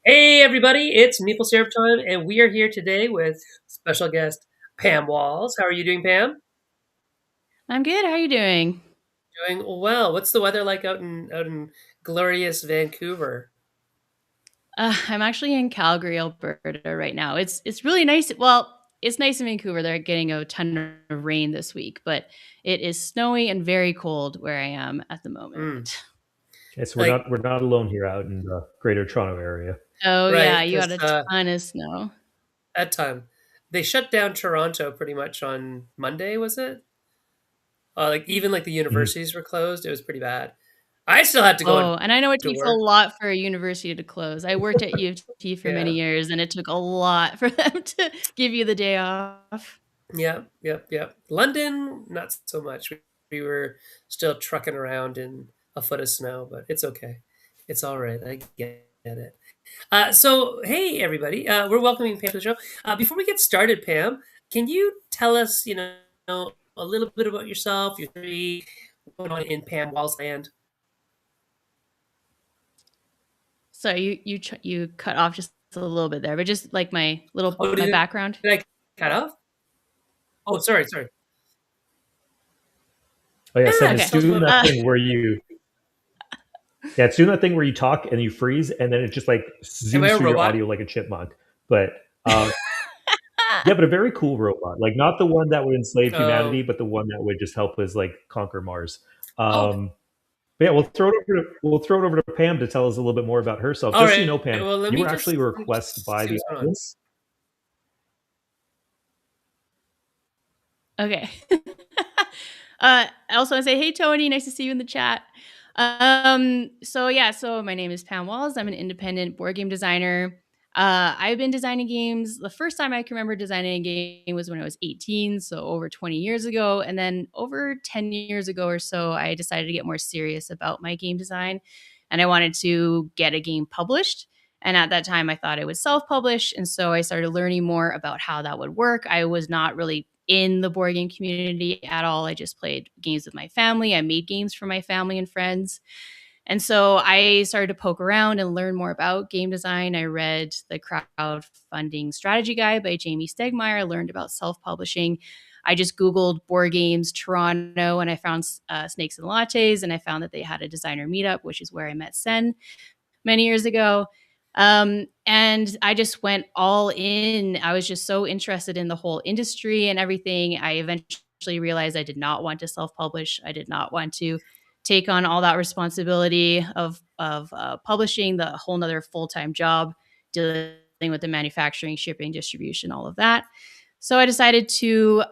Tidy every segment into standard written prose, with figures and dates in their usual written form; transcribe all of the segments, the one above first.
Hey everybody, it's maple syrup time, and we are here today with special guest Pam Walls. How are you doing, Pam? I'm good. How are you doing? Doing well. What's the weather like out in glorious Vancouver? I'm actually in Calgary, Alberta right now. It's really nice. Well, it's nice in Vancouver. They're getting a ton of rain this week, but it is snowy and very cold where I am at the moment. Mm. Yes, we're Like, not we're not alone here out in the Greater Toronto area. Oh yeah, right? you got Because a ton of snow. that time they shut down Toronto pretty much on Monday, was it? Like even like the Mhm. universities were closed. It was pretty bad. I still had to go in Oh, and I know it to takes a work. lot for a university to close. I worked at U of T for many Yeah. years, and it took a lot for them to give you the day off. Yep. London, not so much. We were still trucking around in a foot of snow, but it's okay. It's all right. I get it. So, hey, everybody. We're welcoming Pam to the show. Before we get started, Pam, can you tell us, a little bit about yourself, your three, what's going on in Pam Walls land? So you cut off just a little bit there, but just like Oh, my background. did I cut off? Oh, sorry. Oh yeah, Sen, Yeah, it's just tell Okay. us doing about. that thing where it's doing that thing where you talk and you freeze, and then it just like Am I zooms a through your robot? audio like a chipmunk. But yeah, but a very cool robot, like not the one that would enslave Oh, humanity, but the one that would just help us like conquer Mars. oh, But yeah, we'll throw it over to Pam to tell us a little bit more about herself. all Just so you right. know, Pam, Well, you were actually a let me request just by see the what's going on. audience. Okay. I also want to say, hey, Tony, nice to see you in the chat. So my name is Pam Walls. I'm an independent board game designer. I've been designing games. The first time I can remember designing a game was when I was 18, so over 20 years ago. And then over 10 years ago or so, I decided to get more serious about my game design and I wanted to get a game published. And at that time, I thought I would self publish. And so I started learning more about how that would work. I was not really in the board game community at all. I just played games with my family. I made games for my family and friends. And so I started to poke around and learn more about game design. I read the crowdfunding strategy guide by Jamie Stegmaier. I learned about self publishing. I just Googled board games Toronto and I found Snakes and Lattes, and I found that they had a designer meetup, which is where I met Sen many years ago. And I just went all in. I was just so interested in the whole industry and everything. I eventually realized I did not want to self publish. I did not want to take on all that responsibility of publishing, the whole nother full time job, dealing with the manufacturing, shipping, distribution, all of that. So I decided to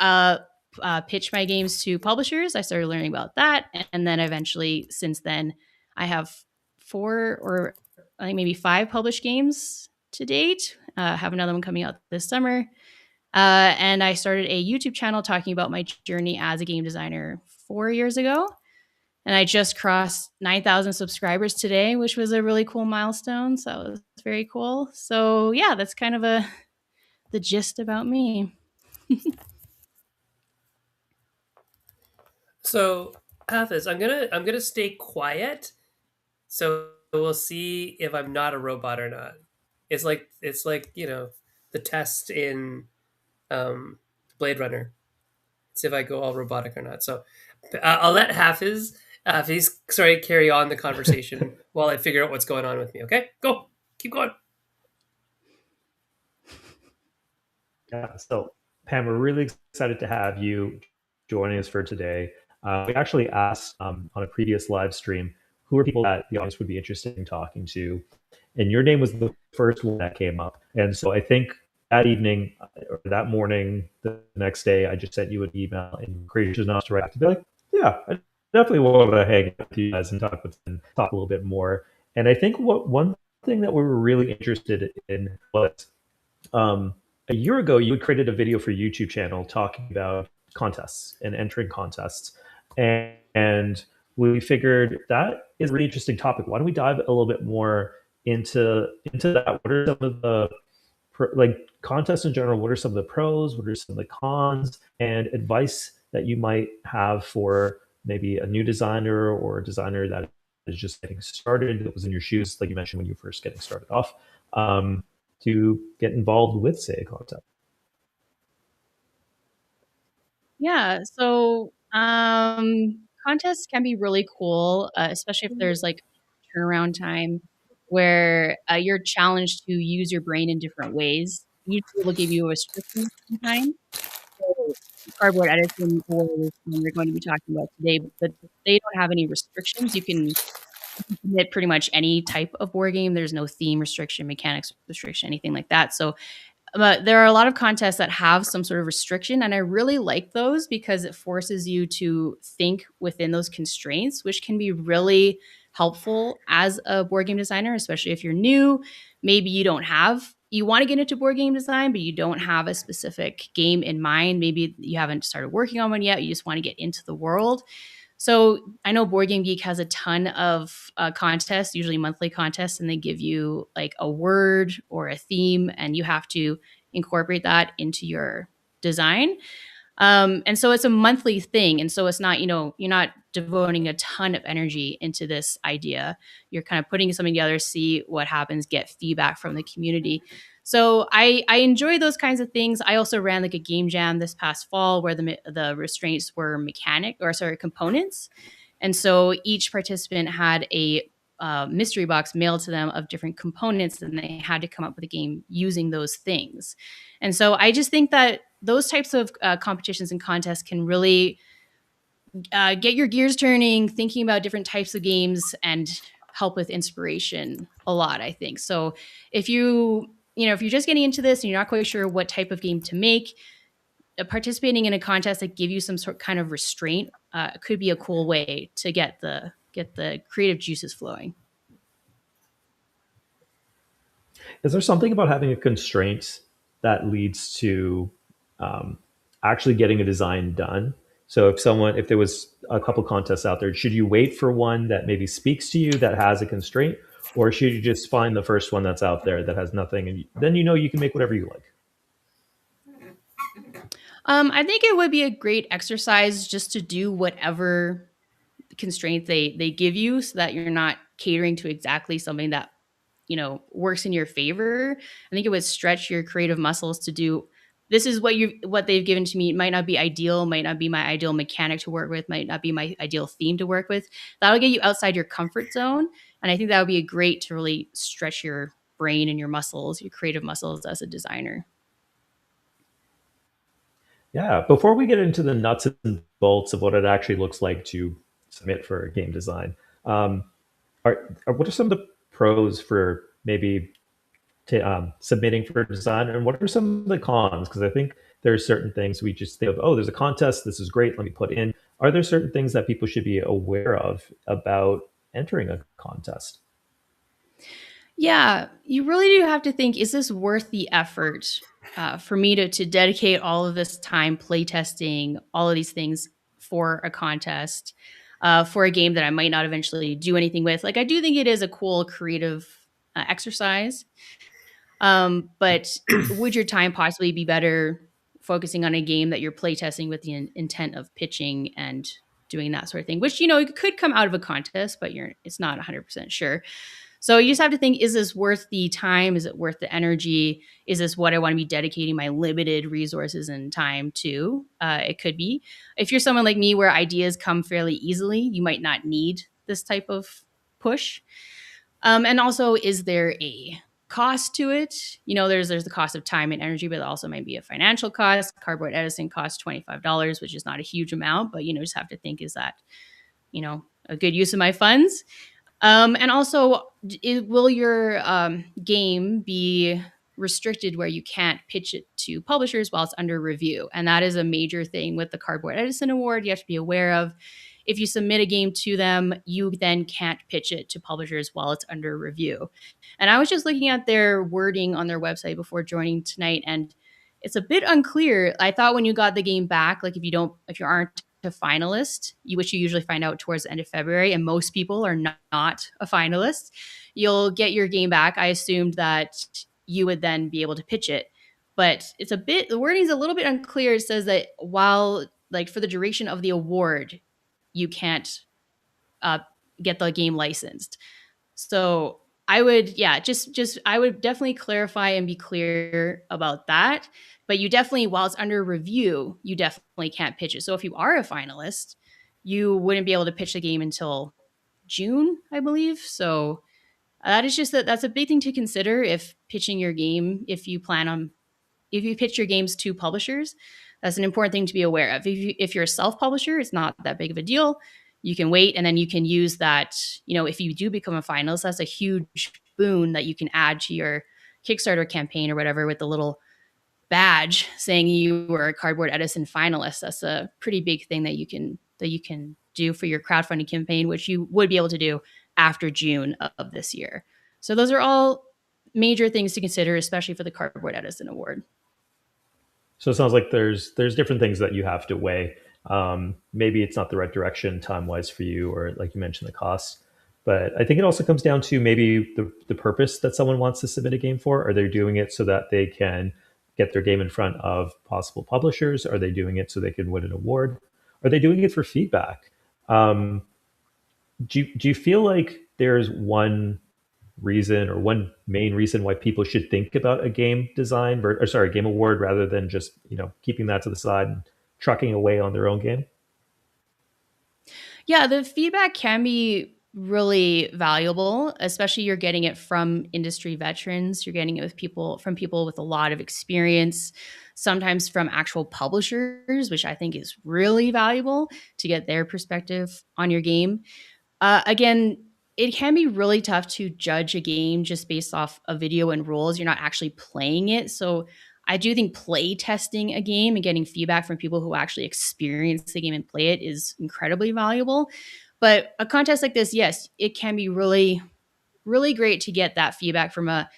pitch my games to publishers. I started learning about that, and then eventually, since then, I have four or I think maybe five published games to date. Have another one coming out this summer. And I started a YouTube channel talking about my journey as a game designer 4 years ago. And I just crossed 9,000 subscribers today, which was a really cool milestone. So it was very cool. So yeah, that's kind of the gist about me. So, Hafiz, I'm gonna stay quiet. So we'll see if I'm not a robot or not. It's like the test in um, Blade Runner. See if I go all robotic or not. So I'll let Hafiz sorry carry on the conversation while I figure out what's going on with me. Okay, go, keep going. Yeah. So, Pam, we're really excited to have you joining us for today. We actually asked on a previous live stream who are people that the audience would be interested in talking to, and your name was the first one that came up. And so I think that evening or that morning, the next day, I just sent you an email and gracious enough to write back to be like, yeah, I definitely want to hang out with you guys and talk a little bit more. And I think what one thing that we were really interested in was um, a year ago, you had created a video for YouTube channel talking about contests and entering contests, and we figured that is a really interesting topic. Why don't we dive a little bit more into that? What are some of the like contests in general? What are some of the pros? What are some of the cons? And advice that you might have for maybe a new designer or a designer that is just getting started, that was in your shoes, like you mentioned when you were first getting started off, um, to get involved with, say, a contest? Yeah, so contests can be really cool, especially if there's like turnaround time where you're challenged to use your brain in different ways. Usually, will give you a restriction in time. So, cardboard Edison or the one we're going to be talking about today, but they don't have any restrictions. You can submit pretty much any type of board game. There's no theme restriction, mechanics restriction, anything like that. So but there are a lot of contests that have some sort of restriction, and I really like those because it forces you to think within those constraints, which can be really helpful as a board game designer, especially if you're new. Maybe you want to get into board game design, but you don't have a specific game in mind. Maybe you haven't started working on one yet. You just want to get into the world. So I know Board Game Geek has a ton of contests, usually monthly contests, and they give you like a word or a theme, and you have to incorporate that into your design. And so it's a monthly thing. And so it's not, you're not devoting a ton of energy into this idea. You're kind of putting something together, see what happens, get feedback from the community. So I enjoy those kinds of things. I also ran like a game jam this past fall where the restraints were components. And so each participant had a mystery box mailed to them of different components, and they had to come up with a game using those things. And so I just think that those types of competitions and contests can really get your gears turning, thinking about different types of games, and help with inspiration a lot, I think. So if if you're just getting into this and you're not quite sure what type of game to make, participating in a contest that give you some sort kind of restraint could be a cool way to get the creative juices flowing. Is there something about having a constraint that leads to um, actually getting a design done? So if there was a couple contests out there, should you wait for one that maybe speaks to you that has a constraint, or should you just find the first one that's out there that has nothing, and then you can make whatever you like? I think it would be a great exercise just to do whatever constraint they give you, so that you're not catering to exactly something that works in your favor. I think it would stretch your creative muscles to do this is what they've given to me. It might not be ideal, might not be my ideal mechanic to work with, might not be my ideal theme to work with. That'll get you outside your comfort zone. And I think that would be a great to really stretch your brain and your muscles, your creative muscles as a designer. Yeah. Before we get into the nuts and bolts of what it actually looks like to submit for game design, um, what are some of the pros for maybe submitting for design, and what are some of the cons? Because I think there are certain things we just think of, oh, there's a contest, this is great, let me put in. Are there certain things that people should be aware of about entering a contest? Yeah, you really do have to think, is this worth the effort for me to dedicate all of this time playtesting all of these things for a contest, for a game that I might not eventually do anything with? Like, I do think it is a cool creative exercise. But would your time possibly be better focusing on a game that you're playtesting with the intent of pitching and doing that sort of thing, which, it could come out of a contest, but it's not 100% sure. So you just have to think, is this worth the time? Is it worth the energy? Is this what I want to be dedicating my limited resources and time to? It could be. If you're someone like me where ideas come fairly easily, you might not need this type of push. And also, is there a cost to it? There's the cost of time and energy, but there also might be a financial cost. Cardboard Edison costs $25, which is not a huge amount, but just have to think, is that a good use of my funds? And also, will your game be restricted where you can't pitch it to publishers while it's under review? And that is a major thing with the Cardboard Edison Award. You have to be aware of, if you submit a game to them, you then can't pitch it to publishers while it's under review. And I was just looking at their wording on their website before joining tonight, and it's a bit unclear. I thought when you got the game back, like if you aren't a finalist, which you usually find out towards the end of February, and most people are not a finalist, you'll get your game back. I assumed that you would then be able to pitch it, but the wording is a little bit unclear. It says that while, like, for the duration of the award, you can't get the game licensed. So I would, yeah, just I would definitely clarify and be clear about that. But you definitely, while it's under review, you definitely can't pitch it. So if you are a finalist, you wouldn't be able to pitch the game until June, I believe. So that is just that's a big thing to consider if pitching your game. If you pitch your games to publishers, that's an important thing to be aware of. If you're a self-publisher, it's not that big of a deal. You can wait, and then you can use that. If you do become a finalist, that's a huge boon that you can add to your Kickstarter campaign or whatever with the little badge saying you were a Cardboard Edison finalist. That's a pretty big thing that you can do for your crowdfunding campaign, which you would be able to do after June of this year. So those are all major things to consider, especially for the Cardboard Edison Award. So it sounds like there's different things that you have to weigh. Maybe it's not the right direction time wise for you, or like you mentioned, the costs. But I think it also comes down to maybe the purpose that someone wants to submit a game for. Are they doing it so that they can get their game in front of possible publishers? Are they doing it so they can win an award? Are they doing it for feedback? Um, do you feel like there's one reason, or one main reason, why people should think about a game design, or sorry, game award, rather than just keeping that to the side and trucking away on their own game? Yeah, the feedback can be really valuable, especially you're getting it from industry veterans. You're getting it from people with a lot of experience, sometimes from actual publishers, which I think is really valuable to get their perspective on your game. Again, it can be really tough to judge a game just based off a video and rules. You're not actually playing it. So I do think play testing a game and getting feedback from people who actually experience the game and play it is incredibly valuable. But a contest like this, yes, it can be really, really great to get that feedback from a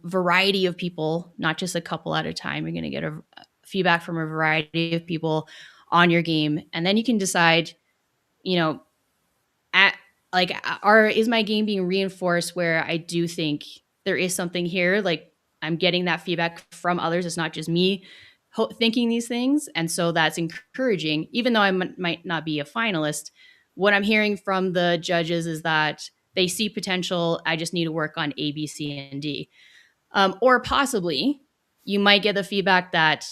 variety of people, not just a couple at a time. You're going to get a feedback from a variety of people on your game. And then you can decide, you know, at like is my game being reinforced where I do think there is something here, like I'm getting that feedback from others, it's not just me thinking these things, and so that's encouraging. Even though I might not be a finalist, what I'm hearing from the judges is that they see potential, I just need to work on A, B, C, and D. Or possibly you might get the feedback that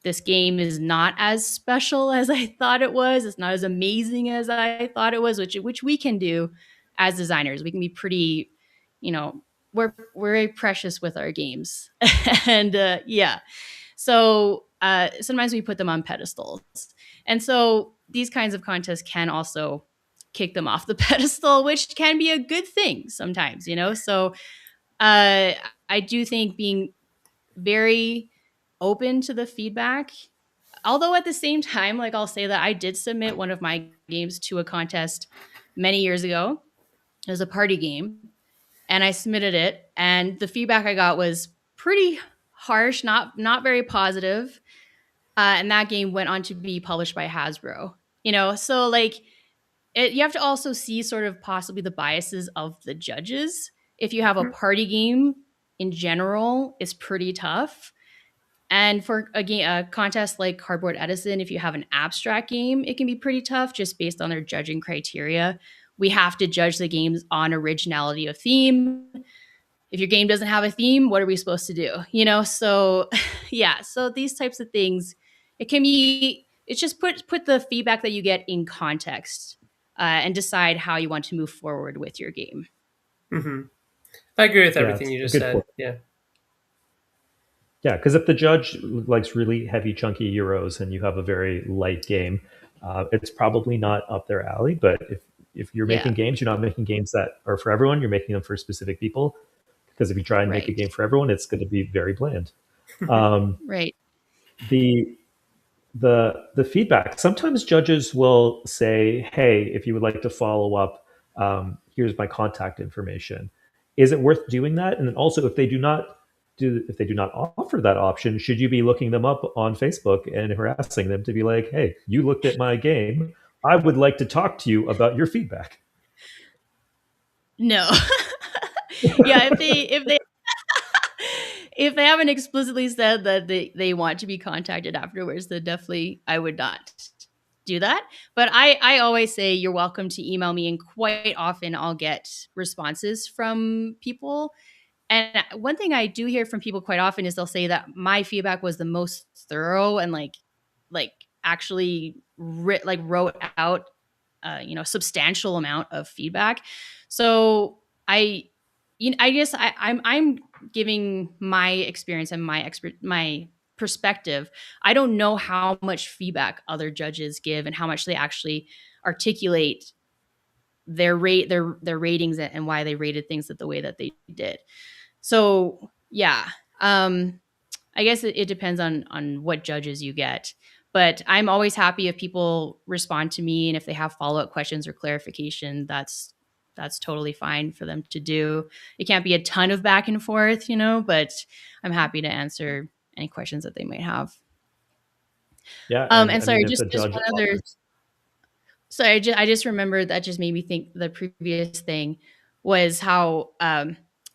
this game is not as special as I thought it was. It's not as amazing as I thought it was, which we can do as designers. We can be pretty, we're very precious with our games, and yeah. So sometimes we put them on pedestals, and so these kinds of contests can also kick them off the pedestal, which can be a good thing sometimes. So I do think being very open to the feedback. Although at the same time, like I'll say that I did submit one of my games to a contest many years ago. It was a party game, and I submitted it, and the feedback I got was pretty harsh, not very positive. And that game went on to be published by Hasbro. So like you have to also see sort of possibly the biases of the judges. If you have a party game in general, it's pretty tough. And for a contest like Cardboard Edison, if you have an abstract game, it can be pretty tough just based on their judging criteria. We have to judge the games on originality of theme. If your game doesn't have a theme, what are we supposed to do? So yeah, so these types of things, it's just put the feedback that you get in context and decide how you want to move forward with your game. Mm-hmm. I agree with everything you just said. Point. Yeah. Yeah, because if the judge likes really heavy, chunky euros and you have a very light game, it's probably not up their alley. But if you're making games, you're not making games that are for everyone. You're making them for specific people. Because if you try and make a game for everyone, it's going to be very bland. Right. The feedback. Sometimes judges will say, "Hey, if you would like to follow up, here's my contact information." Is it worth doing that? And then also, if they do not offer that option, should you be looking them up on Facebook and harassing them to be like, "Hey, you looked at my game. I would like to talk to you about your feedback"? No. Yeah, if they haven't explicitly said that they want to be contacted afterwards, then definitely I would not do that. But I always say you're welcome to email me, and quite often I'll get responses from people. And one thing I do hear from people quite often is they'll say that my feedback was the most thorough and like actually wrote out substantial amount of feedback. So I guess I'm giving my experience and my perspective. I don't know how much feedback other judges give and how much they actually articulate their ratings and why they rated things the way that they did. So yeah, I guess it depends on what judges you get. But I'm always happy if people respond to me, and if they have follow up questions or clarification, that's totally fine for them to do. It can't be a ton of back and forth, but I'm happy to answer any questions that they might have. Yeah, and And I mean, sorry, if the just judge one other. offers, Sorry, I just remembered that just made me think the previous thing was how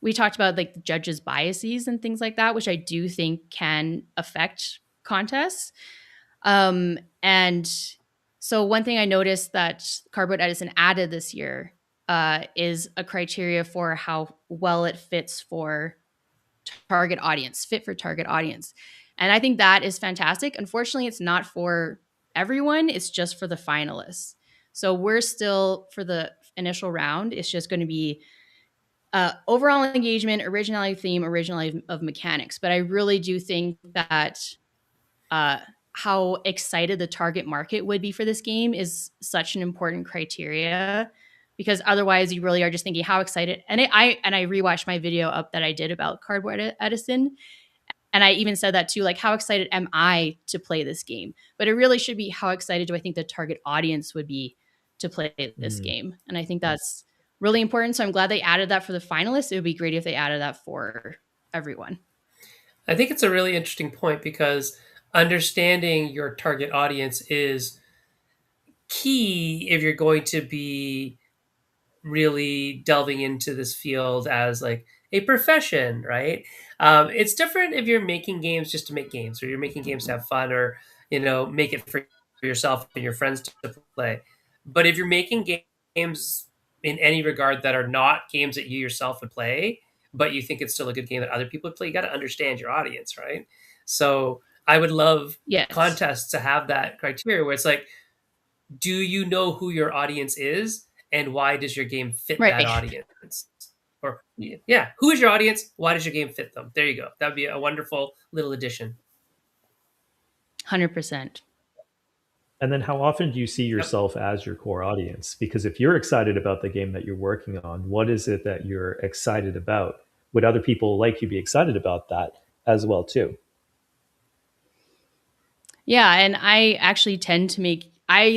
we talked about like the judges' biases and things like that, which I do think can affect contests. And so one thing I noticed that Cardboard Edison added this year is a criteria for how well it fits for fit for target audience. And I think that is fantastic. Unfortunately, it's not for everyone, it's just for the finalists. So we're still, for the initial round, it's just going to be overall engagement, originality of theme, originality of mechanics. But I really do think that how excited the target market would be for this game is such an important criteria, because otherwise you really are just thinking how excited. And I rewatched my video up that I did about Cardboard Edison, and I even said that too, like, how excited am I to play this game? But it really should be, how excited do I think the target audience would be to play this mm, game? And I think that's really important. So I'm glad they added that for the finalists. It would be great if they added that for everyone. I think it's a really interesting point because understanding your target audience is key if you're going to be really delving into this field as like a profession, right? It's different if you're making games just to make games, or you're making games to have fun, or make it for yourself and your friends to play. But if you're making games in any regard that are not games that you yourself would play, but you think it's still a good game that other people would play, you got to understand your audience, right? So I would love Yes. contests to have that criteria where it's like, do you know who your audience is, and why does your game fit that Right. audience? Or yeah, who is your audience? Why does your game fit them? There you go. That would be a wonderful little addition. 100%. and then how often do you see Yep. yourself as your core audience? Because if you're excited about the game that you're working on, what is it that you're excited about? Would other people like you be excited about that as well too? Yeah, and I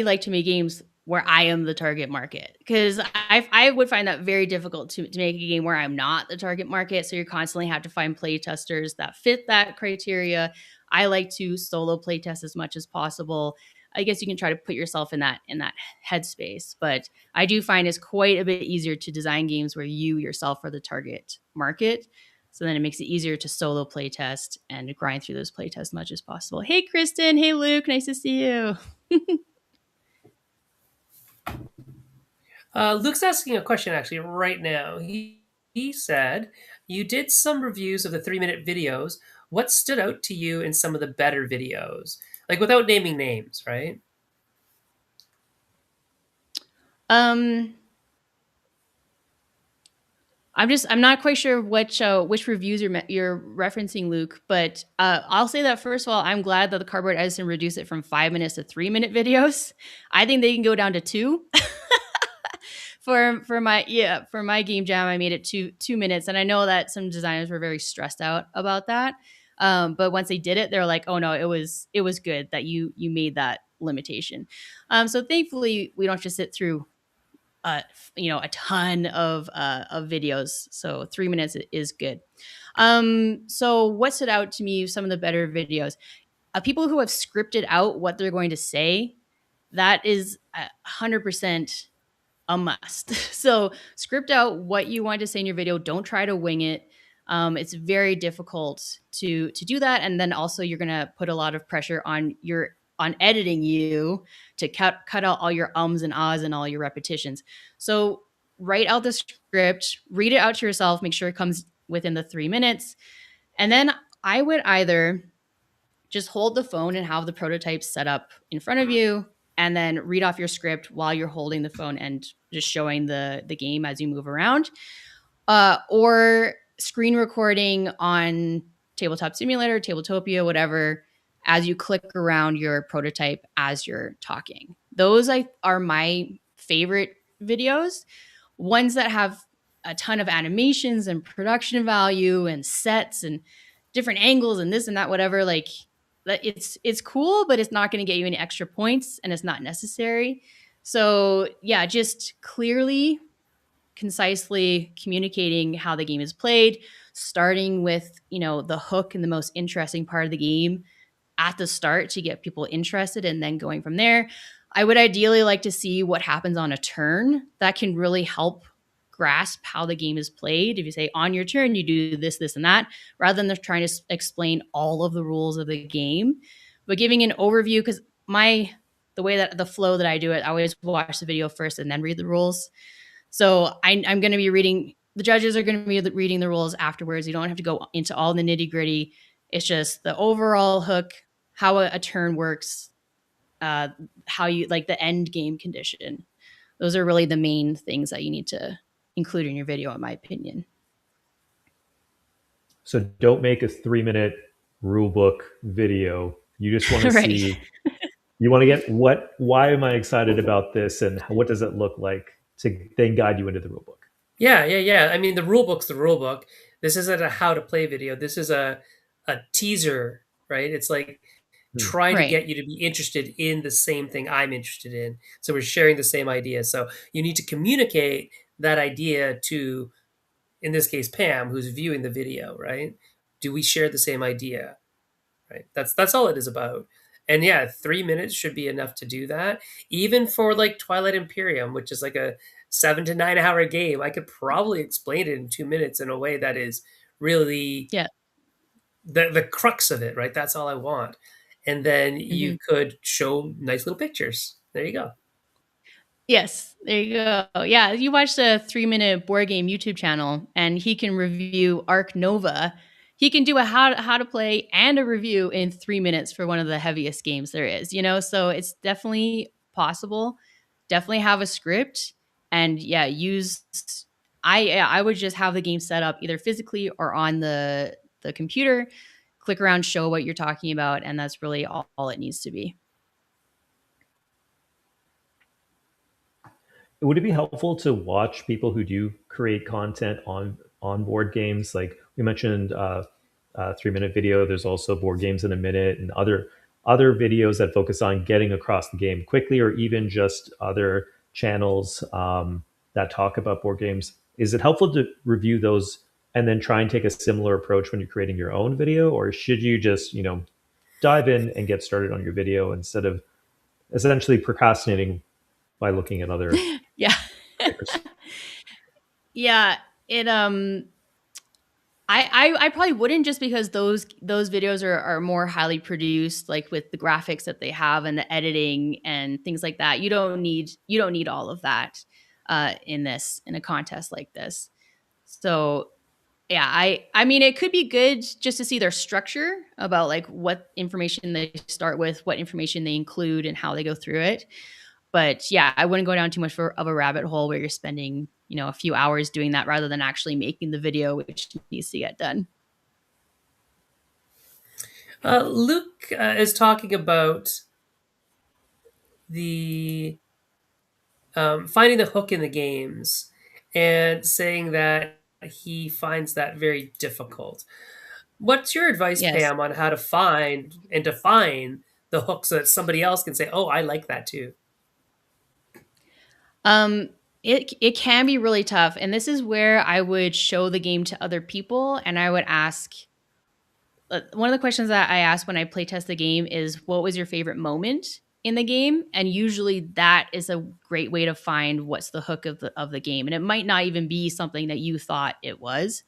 like to make games where I am the target market, because I would find that very difficult to make a game where I'm not the target market. So you constantly have to find play testers that fit that criteria. I like to solo play test as much as possible. I guess you can try to put yourself in that headspace, but I do find it's quite a bit easier to design games where you yourself are the target market. So then it makes it easier to solo playtest and grind through those playtests as much as possible. Hey, Kristen. Hey, Luke. Nice to see you. Luke's asking a question actually right now. He said, you did some reviews of the 3-minute videos. What stood out to you in some of the better videos? Like without naming names, right? Um, I'm not quite sure which reviews you're referencing, Luke. But I'll say that first of all, I'm glad that the Cardboard Edison reduced it from 5 minutes to 3 minute videos. I think they can go down to two. For my game jam, I made it 2 minutes, and I know that some designers were very stressed out about that. But once they did it, they're like, "Oh no, it was good that you made that limitation." So thankfully, we don't just sit through a ton of videos. So 3 minutes is good. So what stood out to me? Some of the better videos, people who have scripted out what they're going to say. That is 100% a must. So script out what you want to say in your video. Don't try to wing it. It's very difficult to do that, and then also you're going to put a lot of pressure on your on editing you to cut out all your ums and ahs and all your repetitions. So write out the script, read it out to yourself, make sure it comes within the 3 minutes. And then I would either just hold the phone and have the prototype set up in front of you and then read off your script while you're holding the phone and just showing the game as you move around, or screen recording on Tabletop Simulator, Tabletopia, whatever, as you click around your prototype as you're talking. Those are my favorite videos, ones that have a ton of animations and production value and sets and different angles and this and that, whatever. Like, it's cool, but it's not going to get you any extra points and it's not necessary. So yeah, just clearly, concisely communicating how the game is played, starting with, the hook and the most interesting part of the game at the start to get people interested, and then going from there. I would ideally like to see what happens on a turn. That can really help grasp how the game is played. If you say on your turn, you do this, this, and that, rather than trying to explain all of the rules of the game, but giving an overview. Because the way that the flow that I do it, I always watch the video first and then read the rules. So I'm going to be reading, the judges are going to be reading the rules afterwards. You don't have to go into all the nitty gritty. It's just the overall hook, how a turn works, how you like the end game condition. Those are really the main things that you need to include in your video, in my opinion. So don't make a 3-minute rule book video. You just want to Right. see, you want to get why am I excited about this and what does it look like to then guide you into the rule book. Yeah. I mean, the rule book's the rule book. This isn't a how to play video. This is a teaser, right? It's like trying to Right. get you to be interested in the same thing I'm interested in. So we're sharing the same idea. So you need to communicate that idea to, in this case, Pam, who's viewing the video, right? Do we share the same idea? Right. That's all it is about. And yeah, 3 minutes should be enough to do that. Even for like Twilight Imperium, which is like a 7 to 9 hour game, I could probably explain it in 2 minutes in a way that is really Yeah. the crux of it, right? That's all I want. And then you Mm-hmm. could show nice little pictures. There you go. Yes, there you go. Yeah, you watch the 3-minute board game YouTube channel, and he can review Arc Nova. He can do a how to play and a review in 3 minutes for one of the heaviest games there is. So it's definitely possible. Definitely have a script, and yeah, use. I would just have the game set up either physically or on the computer. Click around, show what you're talking about, and that's really all it needs to be. Would it be helpful to watch people who do create content on board games? Like we mentioned, 3-minute video. There's also board games in a minute and other videos that focus on getting across the game quickly, or even just other channels that talk about board games. Is it helpful to review those and then try and take a similar approach when you're creating your own video, or should you just dive in and get started on your video instead of essentially procrastinating by looking at other Yeah. players? Yeah, it I probably wouldn't, just because those videos are more highly produced, like with the graphics that they have and the editing and things like that. You don't need all of that in a contest like this. So yeah, I mean, it could be good just to see their structure about like what information they start with, what information they include, and how they go through it. But yeah, I wouldn't go down too much of a rabbit hole where you're spending, a few hours doing that rather than actually making the video, which needs to get done. Luke is talking about the finding the hook in the games and saying that he finds that very difficult. What's your advice, Yes. Pam, on how to find and define the hook so that somebody else can say, "Oh, I like that too"? It can be really tough, and this is where I would show the game to other people, and I would ask. One of the questions that I ask when I play test the game is, "What was your favorite moment in the game?" And usually that is a great way to find what's the hook of the game, and it might not even be something that you thought it was.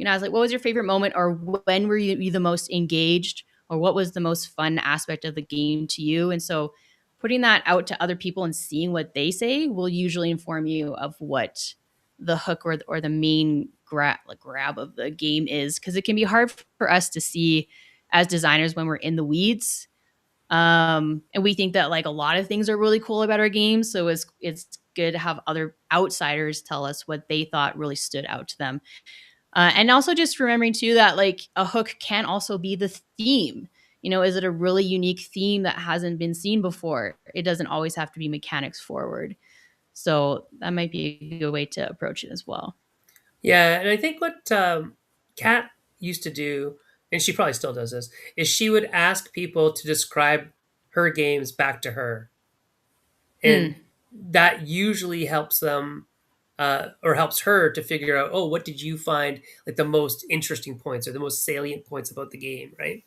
I was like, "What was your favorite moment?" or "When were you the most engaged?" or what was the most fun aspect of the game to you. And so putting that out to other people and seeing what they say will usually inform you of what the hook or the main grab of the game is, because it can be hard for us to see as designers when we're in the weeds. And we think that like a lot of things are really cool about our games, so it's good to have other outsiders tell us what they thought really stood out to them. And also just remembering too that like a hook can also be the theme. You know, is it a really unique theme that hasn't been seen before? It doesn't always have to be mechanics forward. So that might be a good way to approach it as well. Yeah, and I think what Kat used to do, and she probably still does this, is she would ask people to describe her games back to her, Mm, and that usually helps them, or helps her to figure out, oh, what did you find like the most interesting points or the most salient points about the game, right?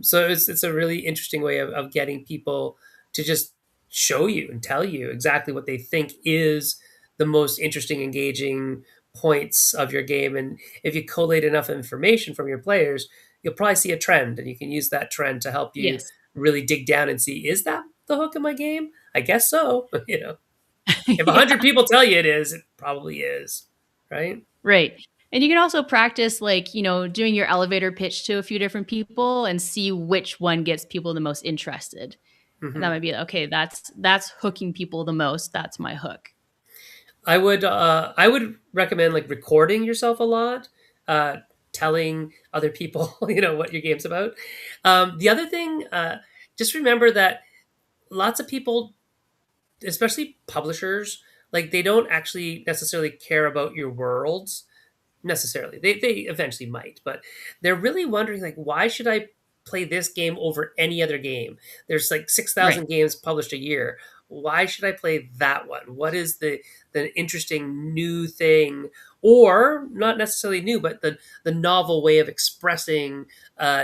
So it's a really interesting way of getting people to just show you and tell you exactly what they think is the most interesting, engaging points of your game. And if you collate enough information from your players, you'll probably see a trend, and you can use that trend to help you yes. really dig down and see, is that the hook in my game? I guess so. If 100 Yeah. people tell you it is, it probably is, right? Right. And you can also practice like, doing your elevator pitch to a few different people and see which one gets people the most interested. And that Hmm. might be okay, that's hooking people the most. That's my hook. I would recommend like recording yourself a lot, uh, telling other people what your game's about. The other thing, just remember that lots of people, especially publishers, like they don't actually necessarily care about your worlds necessarily. They eventually might, but they're really wondering like, why should I play this game over any other game? There's like Right. 6,000 games published a year. Why should I play that one? What is the interesting new thing, or not necessarily new, but the novel way of expressing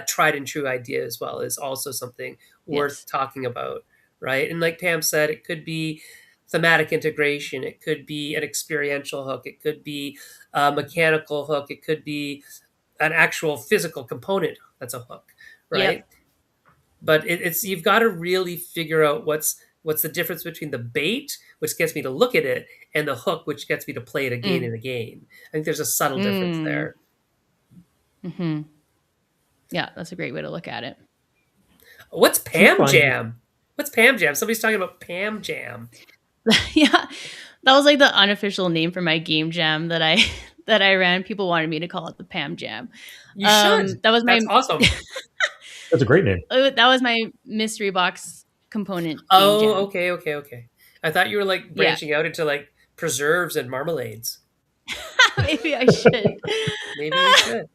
tried and true idea as well is also something worth Yes. talking about, right? And like Pam said, it could be thematic integration, it could be an experiential hook, it could be a mechanical hook, it could be an actual physical component that's a hook, right? Yep. But it's you've got to really figure out what's the difference between the bait, which gets me to look at it, and the hook, which gets me to play it again Mm. and again. I think there's a subtle difference Mm. there. Hmm. Yeah, that's a great way to look at it. What's Do you Pam find Jam? What's Pam Jam? Somebody's talking about Pam Jam. Yeah. That was like the unofficial name for my game jam that I that I ran. People wanted me to call it the Pam Jam. You should. That was my That's awesome. that's a great name. that was my mystery box component game Oh, jam. okay, okay, okay. I thought you were like Yeah. branching out into like preserves and marmalades. Maybe I should. Maybe you should.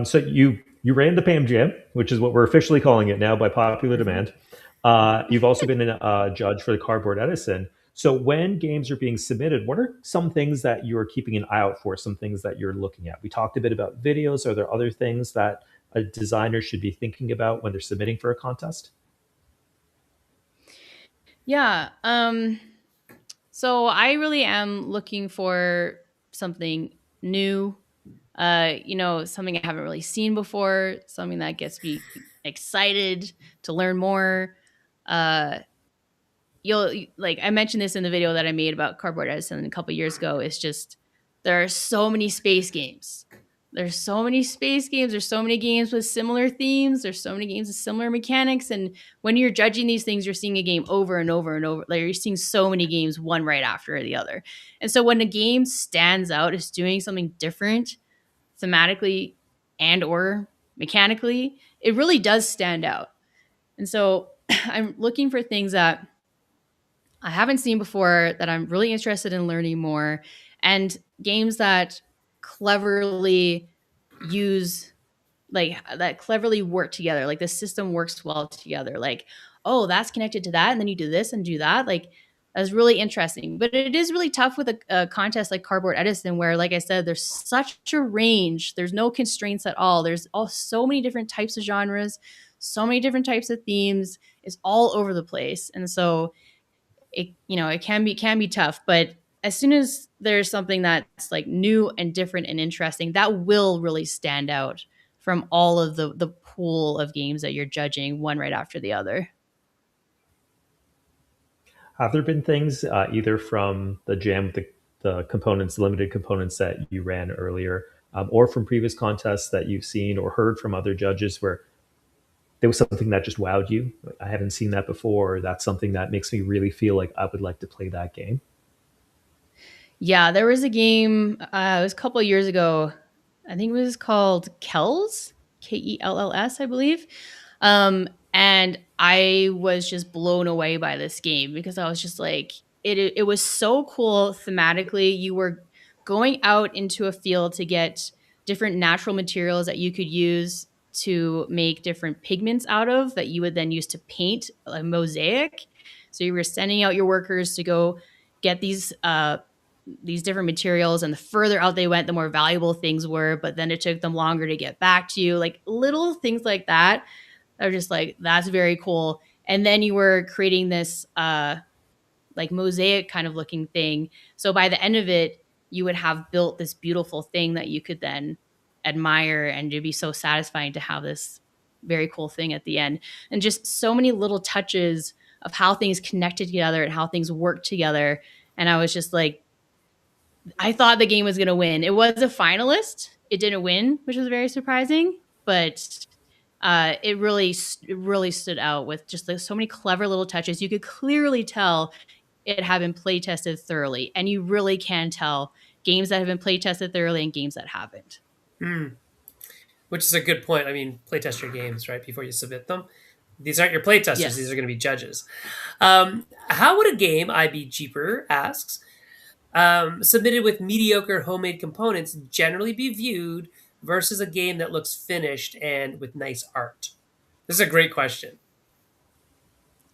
So you ran the Pam Jam, which is what we're officially calling it now by popular Mhm. demand. You've also been a judge for the Cardboard Edison. So when games are being submitted, what are some things that you're keeping an eye out for? Some things that you're looking at? We talked a bit about videos. Are there other things that a designer should be thinking about when they're submitting for a contest? Yeah. So I really am looking for something new, something I haven't really seen before, something that gets me excited to learn more. Uh, like I mentioned this in the video that I made about Cardboard Edison a couple years ago. It's just there are so many space games. There's so many space games. There's so many games with similar themes. There's so many games with similar mechanics. And when you're judging these things, you're seeing a game over and over and over. Like you're seeing so many games, one right after the other. And so when a game stands out, is doing something different thematically and or mechanically, it really does stand out. And so I'm looking for things that I haven't seen before that I'm really interested in learning more, and games that cleverly use that cleverly work together. Like the system works well together. Like, oh, that's connected to that, and then you do this and do that. Like that's really interesting. But it is really tough with a contest like Cardboard Edison, where, like I said, there's such a range. There's no constraints at all. There's all so many different types of genres, so many different types of themes. It's all over the place, and so it can be tough. But as soon as there's something that's like new and different and interesting, that will really stand out from all of the pool of games that you're judging one right after the other. Have there been things either from the jam, the components, limited components that you ran earlier, or from previous contests that you've seen or heard from other judges where there was something that just wowed you? Like, I haven't seen that before. Or that's something that makes me really feel like I would like to play that game. Yeah, there was a game, it was a couple of years ago. I think it was called Kells, Kells, I believe. And I was just blown away by this game because I was just like, it was so cool thematically. You were going out into a field to get different natural materials that you could use to make different pigments out of that you would then use to paint a mosaic. So you were sending out your workers to go get these different materials, and the further out they went, the more valuable things were, but then it took them longer to get back to you. Like little things like that are just like, that's very cool. And then you were creating this like mosaic kind of looking thing. So by the end of it, you would have built this beautiful thing that you could then admire, and it'd be so satisfying to have this very cool thing at the end. And just so many little touches of how things connected together and how things worked together. And I was just like, I thought the game was going to win. It was a finalist. It didn't win, which was very surprising, but it really stood out with just like so many clever little touches. You could clearly tell it had been play tested thoroughly, and you really can tell games that have been play tested thoroughly and games that haven't. Hmm. Which is a good point. I mean, playtest your games, right, before you submit them. These aren't your playtesters. These Yes. are going to be judges. How would a game, IB Jeeper asks, submitted with mediocre homemade components generally be viewed versus a game that looks finished and with nice art? This is a great question.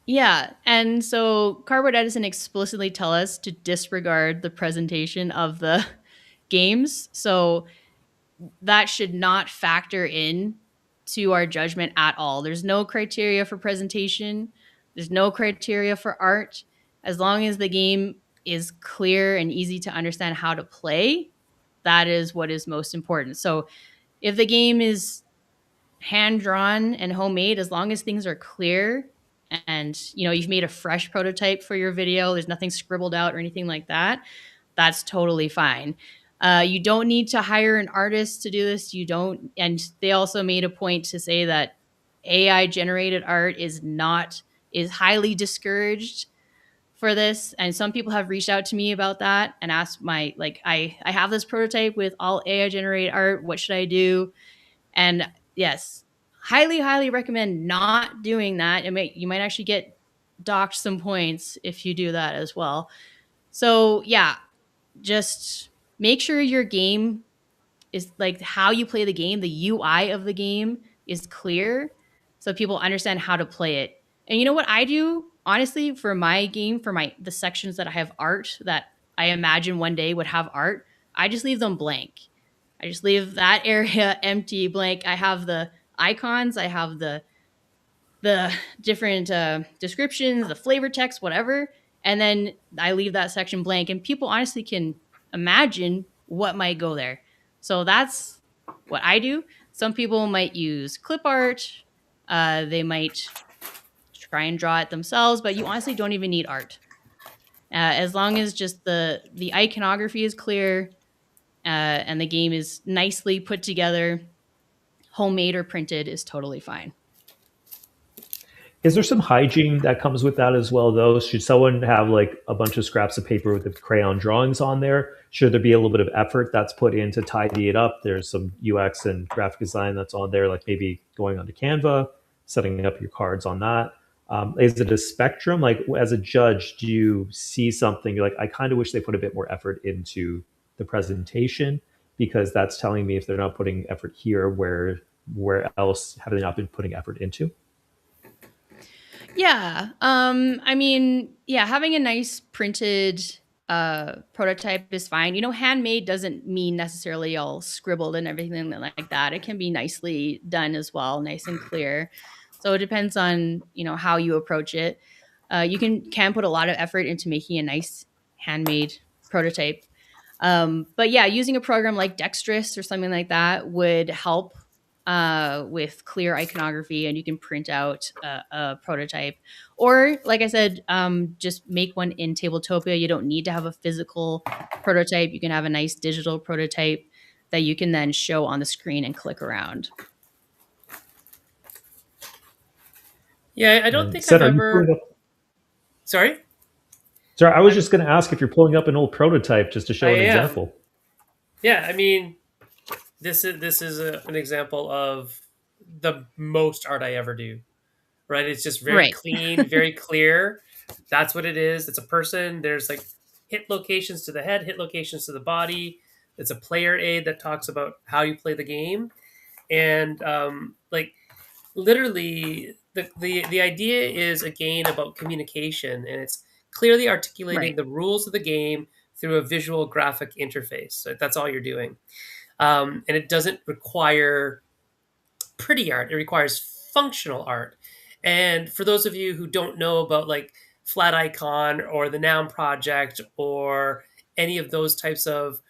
Yeah, and so Cardboard Edison explicitly tell us to disregard the presentation of the games. So that should not factor in to our judgment at all. There's no criteria for presentation. There's no criteria for art. As long as the game is clear and easy to understand how to play, that is what is most important. So if the game is hand drawn and homemade, as long as things are clear and you've made a fresh prototype for your video, there's nothing scribbled out or anything like that, that's totally fine. You don't need to hire an artist to do this. You don't. And they also made a point to say that AI generated art is highly discouraged for this. And some people have reached out to me about that and asked I have this prototype with all AI generated art. What should I do? And yes, highly, highly recommend not doing that. You might actually get docked some points if you do that as well. So yeah, just make sure your game is like how you play the game, the UI of the game is clear so people understand how to play it. And you know what I do? Honestly, for my game, for the sections that I have art that I imagine one day would have art, I just leave them blank. I just leave that area empty, blank. I have the icons, I have the different descriptions, the flavor text, whatever, and then I leave that section blank, and people honestly can imagine what might go there. So that's what I do. Some people might use clip art. They might try and draw it themselves, but you honestly don't even need art. As long as just the iconography is clear and the game is nicely put together, homemade or printed is totally fine. Is there some hygiene that comes with that as well, though? Should someone have like a bunch of scraps of paper with the crayon drawings on there? Should there be a little bit of effort that's put in to tidy it up? There's some UX and graphic design that's on there, like maybe going onto Canva, setting up your cards on that. Is it a spectrum? Like as a judge, do you see something you're like, I kind of wish they put a bit more effort into the presentation because that's telling me if they're not putting effort here, where else have they not been putting effort into? Yeah. I mean, yeah, having a nice printed prototype is fine. Handmade doesn't mean necessarily all scribbled and everything like that. It can be nicely done as well, nice and clear. So it depends on, how you approach it. You can put a lot of effort into making a nice handmade prototype. But yeah, using a program like Dexterous or something like that would help with clear iconography, and you can print out a prototype. Or, like I said, just make one in Tabletopia. You don't need to have a physical prototype. You can have a nice digital prototype that you can then show on the screen and click around. Yeah, I don't And think Sen, I've are you pulling ever. up? Sorry, Sorry, I was I just going to ask if you're pulling up an old prototype just to I show an am. example. Yeah, I mean, this is an example of the most art I ever do. Right? It's just very Right. clean, very clear. That's what it is. It's a person. There's like hit locations to the head, hit locations to the body. It's a player aid that talks about how you play the game, and like literally the idea is again about communication, and it's clearly articulating Right. the rules of the game through a visual graphic interface. So that's all you're doing, and it doesn't require pretty art. It requires functional art. And for those of you who don't know about like Flat Icon or the Noun Project or any of those types of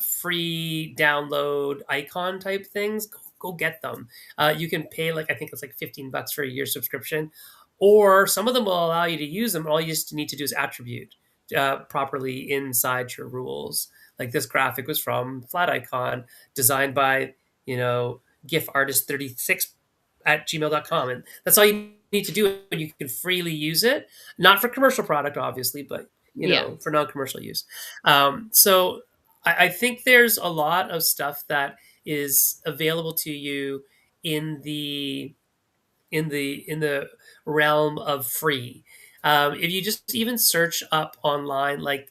free download icon type things, go get them. You can pay like I think it's like $15 for a year subscription, or some of them will allow you to use them. All you just need to do is attribute properly inside your rules. Like this graphic was from Flat Icon, designed by you know GIF artist 36 at gmail.com. And that's all you need to do. And you can freely use it, not for commercial product, obviously, but Yeah. for non-commercial use. So I think there's a lot of stuff that is available to you in the realm of free. If you just even search up online, like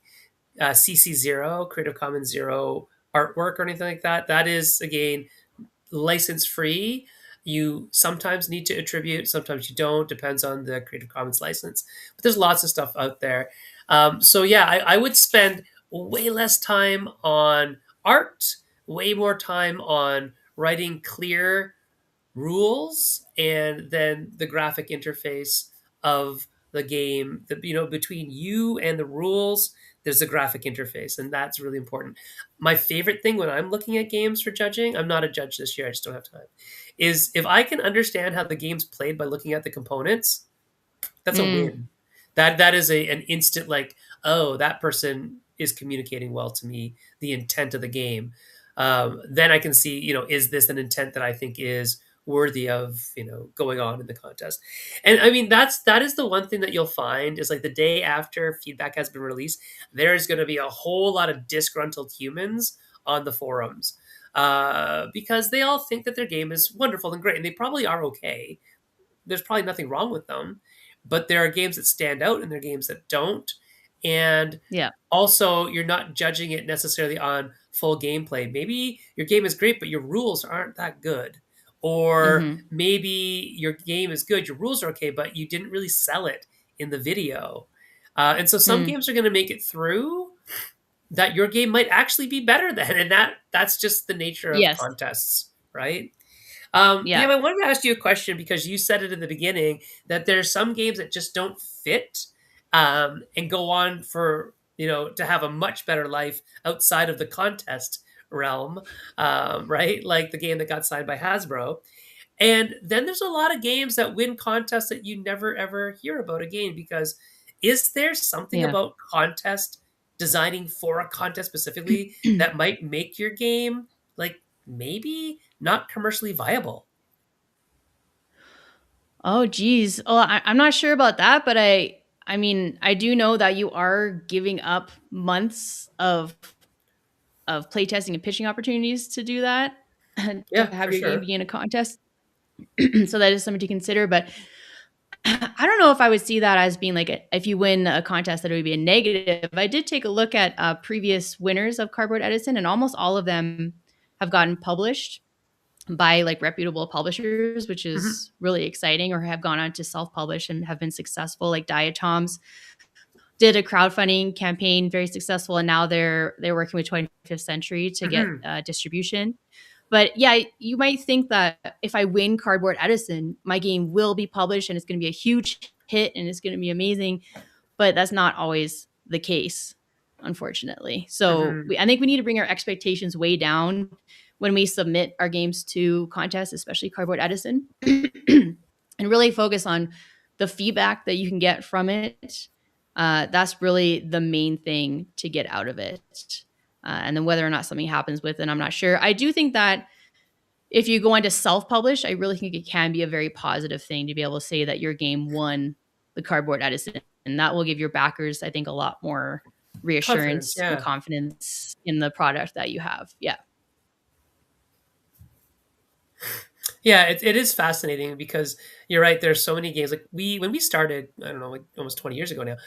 CC0, Creative Commons Zero artwork or anything like that, that is again license free. You sometimes need to attribute, sometimes you don't, depends on the Creative Commons license. But there's lots of stuff out there. So yeah, I would spend way less time on art, way more time on writing clear rules, and then the graphic interface of the game. Between you and the rules, there's a graphic interface, and that's really important. My favorite thing when I'm looking at games for judging, I'm not a judge this year, I just don't have time, is if I can understand how the game's played by looking at the components. That's a Mm, win. That is an instant like, oh, that person is communicating well to me the intent of the game. Then I can see, is this an intent that I think is worthy of going on in the contest. And I mean that is the one thing that you'll find is like the day after feedback has been released, there's going to be a whole lot of disgruntled humans on the forums, because they all think that their game is wonderful and great, and they probably are okay. There's probably nothing wrong with them, but there are games that stand out and there are games that don't. And yeah. also, you're not judging it necessarily on full gameplay. Maybe your game is great, but your rules aren't that good. Or Hmm. maybe your game is good, your rules are okay, but you didn't really sell it in the video. And so some Mm, games are going to make it through that your game might actually be better than, and that's just the nature of yes. contests, right? Yeah. Pam, I wanted to ask you a question because you said it in the beginning that there's some games that just don't fit, and go on for to have a much better life outside of the contest realm, right? Like the game that got signed by Hasbro. And then there's a lot of games that win contests that you never ever hear about again because is there something Yeah. about contest designing for a contest specifically that might make your game like maybe not commercially viable? Oh, geez. Oh, I'm not sure about that, but I mean, I do know that you are giving up months of playtesting and pitching opportunities to do that, and to Yeah, have for your game sure. be in a contest. So that is something to consider. But I don't know if I would see that as being like if you win a contest that it would be a negative. I did take a look at previous winners of Cardboard Edison, and almost all of them have gotten published by like reputable publishers, which Mhm. is really exciting, or have gone on to self-publish and have been successful. Like Diatoms did a crowdfunding campaign, very successful, and now they're working with 25th Century to get Mhm. distribution. But yeah, you might think that if I win Cardboard Edison, my game will be published and it's going to be a huge hit and it's going to be amazing. But that's not always the case. unfortunately. So Hmm. I think we need to bring our expectations way down when we submit our games to contests, especially Cardboard Edison, and really focus on the feedback that you can get from it. That's really the main thing to get out of it. And then whether or not something happens with it, I'm not sure. I do think that if you go on to self-publish, I really think it can be a very positive thing to be able to say that your game won the Cardboard Edison, and that will give your backers, I think, a lot more Confidence, reassurance and yeah. confidence in the product that you have. Yeah. Yeah, it is fascinating because you're right. There's so many games. Like when we started, I don't know, like almost 20 years ago now.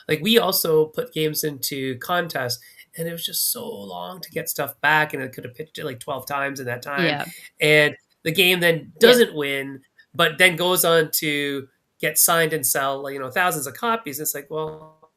Like we also put games into contests, and it was just so long to get stuff back, and it could have pitched it like 12 times in that time, Yeah. and the game then Yes. doesn't win, but then goes on to get signed and sell, like, thousands of copies. It's like, well,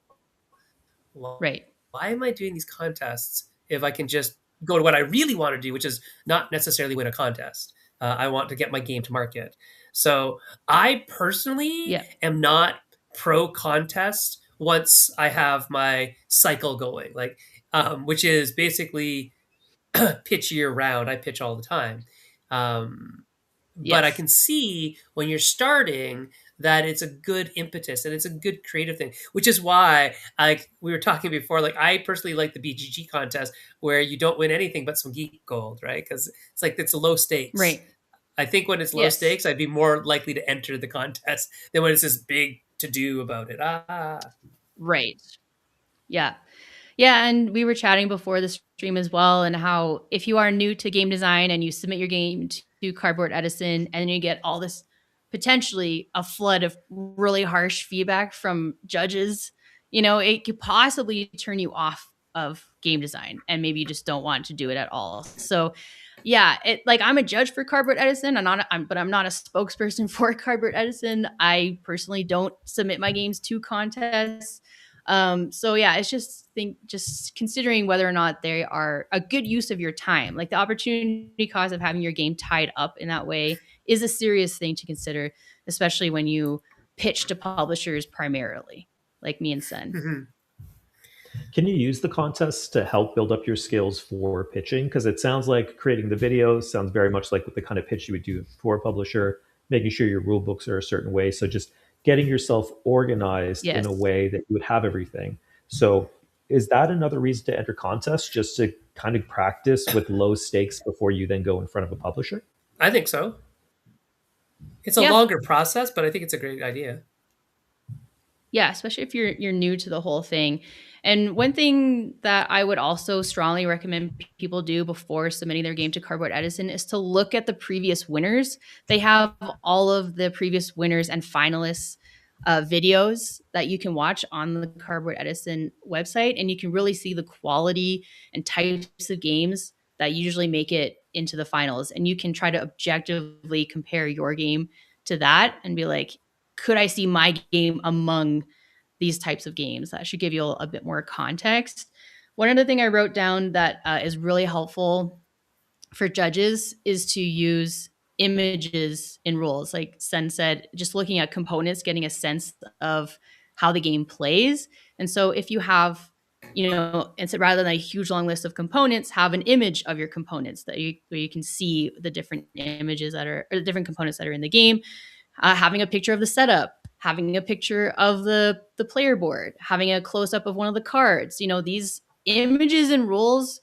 why Right. am I doing these contests if I can just go to what I really want to do, which is not necessarily win a contest? I want to get my game to market. So I personally Yeah. am not pro contest once I have my cycle going, like, which is basically pitch year round. I pitch all the time. Um, but I Yes. can see when you're starting that it's a good impetus and it's a good creative thing, which is why, like we were talking before, like I personally like the BGG contest where you don't win anything but some geek gold, right? Because it's like it's low stakes. Right. I think when it's low Yes. stakes, I'd be more likely to enter the contest than when it's this big to do about it. Right. Yeah. Yeah, and we were chatting before the stream as well, and how if you are new to game design and you submit your game to Cardboard Edison, and then you get all this potentially a flood of really harsh feedback from judges, it could possibly turn you off of game design, and maybe you just don't want to do it at all. So, yeah, I'm a judge for Cardboard Edison. But I'm not a spokesperson for Cardboard Edison. I personally don't submit my games to contests. So yeah, it's just considering whether or not they are a good use of your time. Like the opportunity cost of having your game tied up in that way is a serious thing to consider, especially when you pitch to publishers primarily, like me and Sen. Mhm. Can you use the contests to help build up your skills for pitching? Because it sounds like creating the video sounds very much like the kind of pitch you would do for a publisher, making sure your rule books are a certain way. So just getting yourself organized in Yes. a way that you would have everything. So is that another reason to enter contests, just to kind of practice with low stakes before you then go in front of a publisher? I think so. It's a Yeah. longer process, but I think it's a great idea. Yeah, especially if you're new to the whole thing. And one thing that I would also strongly recommend people do before submitting their game to Cardboard Edison is to look at the previous winners. They have all of the previous winners and finalists videos that you can watch on the Cardboard Edison website, and you can really see the quality and types of games that usually make it into the finals. And you can try to objectively compare your game to that and be like, could I see my game among these types of games? That should give you a bit more context. One other thing I wrote down that is really helpful for judges is to use images in rules. Like Sen said, just looking at components, getting a sense of how the game plays. And so if you have, instead rather than a huge long list of components, have an image of your components where you can see the different images or the different components that are in the game. Having a picture of the setup, having a picture of the player board, having a close up of one of the cards. These images and rules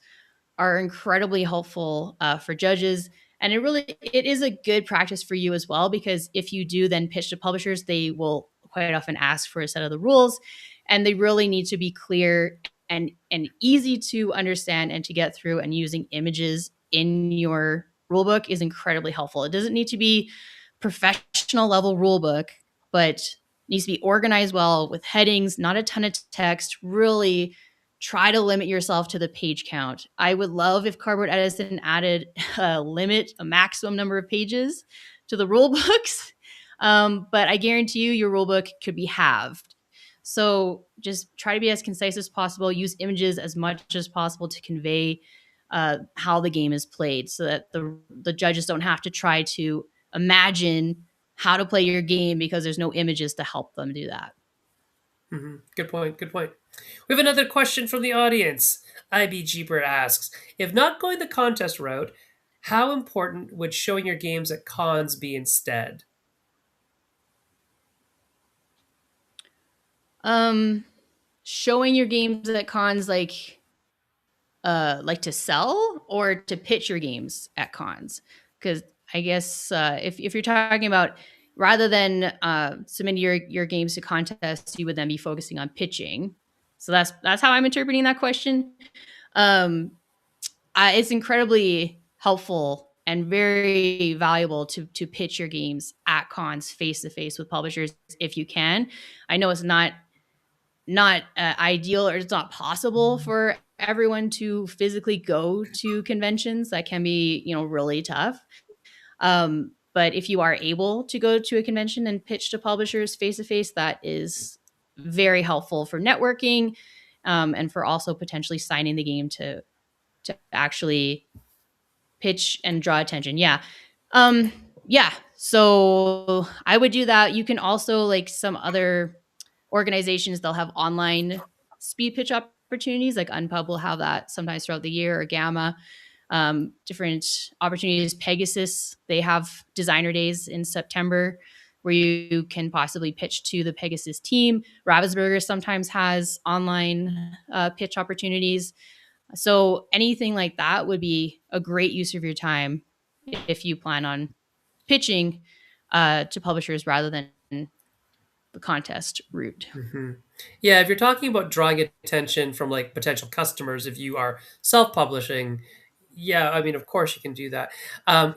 are incredibly helpful for judges, and it is a good practice for you as well, because if you do then pitch to publishers, they will quite often ask for a set of the rules, and they really need to be clear and easy to understand and to get through. And using images in your rulebook is incredibly helpful. It doesn't need to be professional level rule book, but needs to be organized well with headings, not a ton of text. Really try to limit yourself to the page count. I would love if Cardboard Edison added a maximum number of pages to the rule books. But I guarantee you your rule book could be halved. So just try to be as concise as possible. Use images as much as possible to convey how the game is played, so that the judges don't have to try to imagine how to play your game because there's no images to help them do that. Good point. Good point. We have another question from the audience. IB Jeeper asks, if not going the contest route, how important would showing your games at cons be instead? Um, Showing your games at cons, like to sell or to pitch your games at cons, because I guess if you're talking about rather than submitting your games to contests, you would then be focusing on pitching. So that's how I'm interpreting that question. um it's incredibly helpful and very valuable to pitch your games at cons face to face with publishers if you can. I know it's not ideal, or it's not possible for everyone to physically go to conventions. That can be, really tough. But if you are able to go to a convention and pitch to publishers face to face, that is very helpful for networking, and for also potentially signing the game to actually pitch and draw attention. Yeah. Um, yeah. So I would do that. You can also, like some other organizations, they'll have online speed pitch opportunities. Like Unpub will have that sometimes throughout the year, or Gamma. Different opportunities. Pegasus, they have designer days in September where you can possibly pitch to the Pegasus team. Ravensburger sometimes has online pitch opportunities. So anything like that would be a great use of your time if you plan on pitching to publishers rather than the contest route. Mm-hmm. Yeah, if you're talking about drawing attention from like potential customers, if you are self-publishing, yeah, I mean, of course you can do that.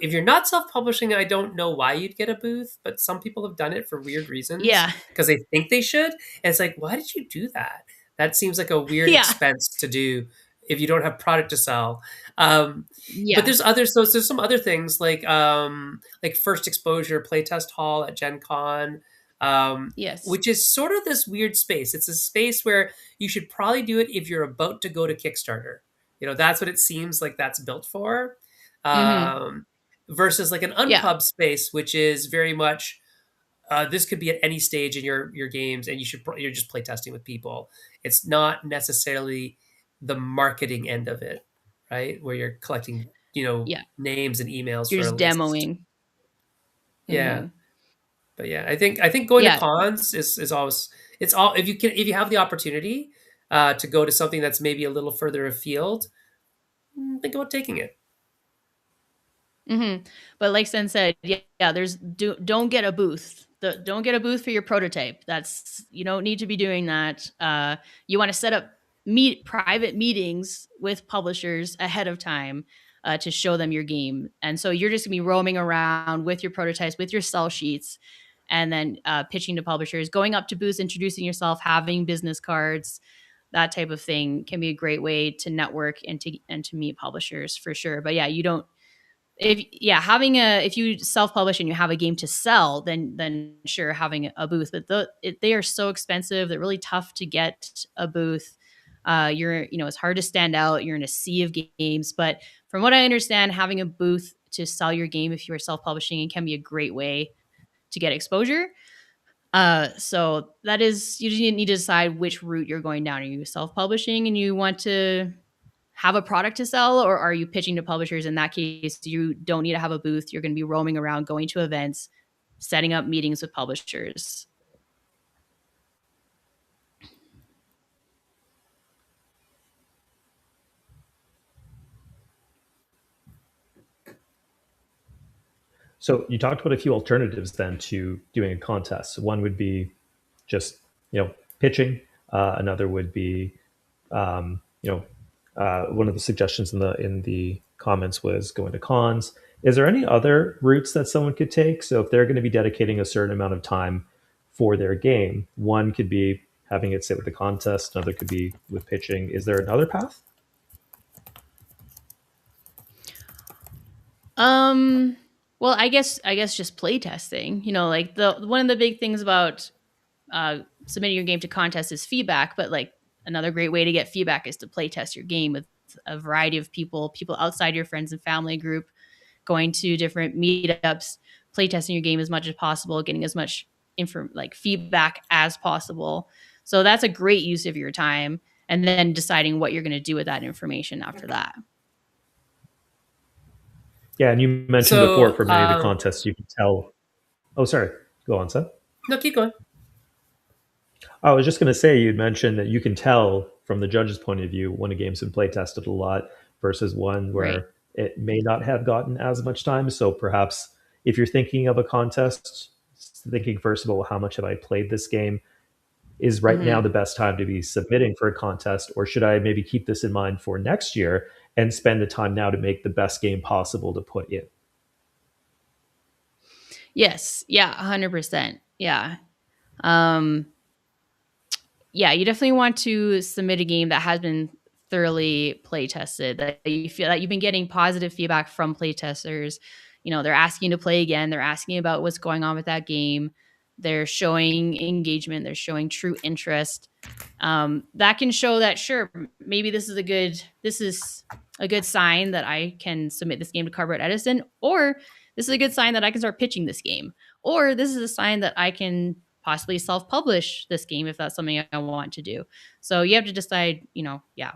If you're not self-publishing, I don't know why you'd get a booth, but some people have done it for weird reasons Yeah. because they think they should. And it's like, why did you do that? That seems like a weird Yeah. expense to do if you don't have product to sell. But Yeah. there's others. So there's some other things like first exposure playtest hall at Gen Con, Yes. which is sort of this weird space. It's a space where you should probably do it if you're about to go to Kickstarter. That's what it seems like that's built for. Mm-hmm. Versus like an Yeah. unpub space, which is very much this could be at any stage in your games, and you're just play testing with people. It's not necessarily the marketing end of it, right? Where you're collecting Yeah. names and emails You're for a just list. demoing. Yeah. Mm-hmm. But yeah, I think going to Yeah. cons is always, it's all, if you have the opportunity to go to something that's maybe a little further afield, think about taking it. Mm-hmm. But like Sen said, yeah, don't get a booth. Don't get a booth for your prototype. You don't need to be doing that. You want to set up private meetings with publishers ahead of time to show them your game, and so you're just gonna be roaming around with your prototypes, with your sell sheets, and then pitching to publishers, going up to booths, introducing yourself, having business cards. That type of thing can be a great way to network and to meet publishers for sure. But yeah, you don't if you self-publish and you have a game to sell, then sure, having a booth. But they are so expensive, they're really tough to get a booth. It's hard to stand out, you're in a sea of games. But from what I understand, having a booth to sell your game if you are self-publishing can be a great way to get exposure. So that is, you just need to decide which route you're going down. Are you self-publishing and you want to have a product to sell, or are you pitching to publishers? In that case, you don't need to have a booth. You're going to be roaming around, going to events, setting up meetings with publishers. So you talked about a few alternatives then to doing a contest. One would be just pitching. Another would be one of the suggestions in the comments was going to cons. Is there any other routes that someone could take? So if they're going to be dedicating a certain amount of time for their game, one could be having it sit with the contest. Another could be with pitching. Is there another path? Well, I guess just play testing. Like the one of the big things about submitting your game to contests is feedback. But like another great way to get feedback is to play test your game with a variety of people outside your friends and family group, going to different meetups, play testing your game as much as possible, getting as much feedback as possible. So that's a great use of your time, and then deciding what you're going to do with that information after that. Yeah, and you mentioned before So for many of the contests you can tell. Oh, sorry. Go on, Seth. no, keep going. I was just going to say you'd mentioned that you can tell from the judge's point of view when a game's been play tested a lot versus one Right. where it may not have gotten as much time. So perhaps if you're thinking of a contest, thinking first of all, how much have I played this game? Is right now Mm-hmm. the best time to be submitting for a contest, or should I maybe keep this in mind for next year and spend the time now to make the best game possible to put in? Yes. Yeah. 100%. Yeah. Um, yeah, you definitely want to submit a game that has been thoroughly play tested, that you feel that you've been getting positive feedback from play testers. They're asking you to play again, they're asking about what's going on with that game, they're showing engagement, they're showing true interest. That can show that, sure, maybe this is a good sign that I can submit this game to Cardboard Edison, or this is a good sign that I can start pitching this game, or this is a sign that I can possibly self-publish this game if that's something I want to do. So you have to decide, yeah,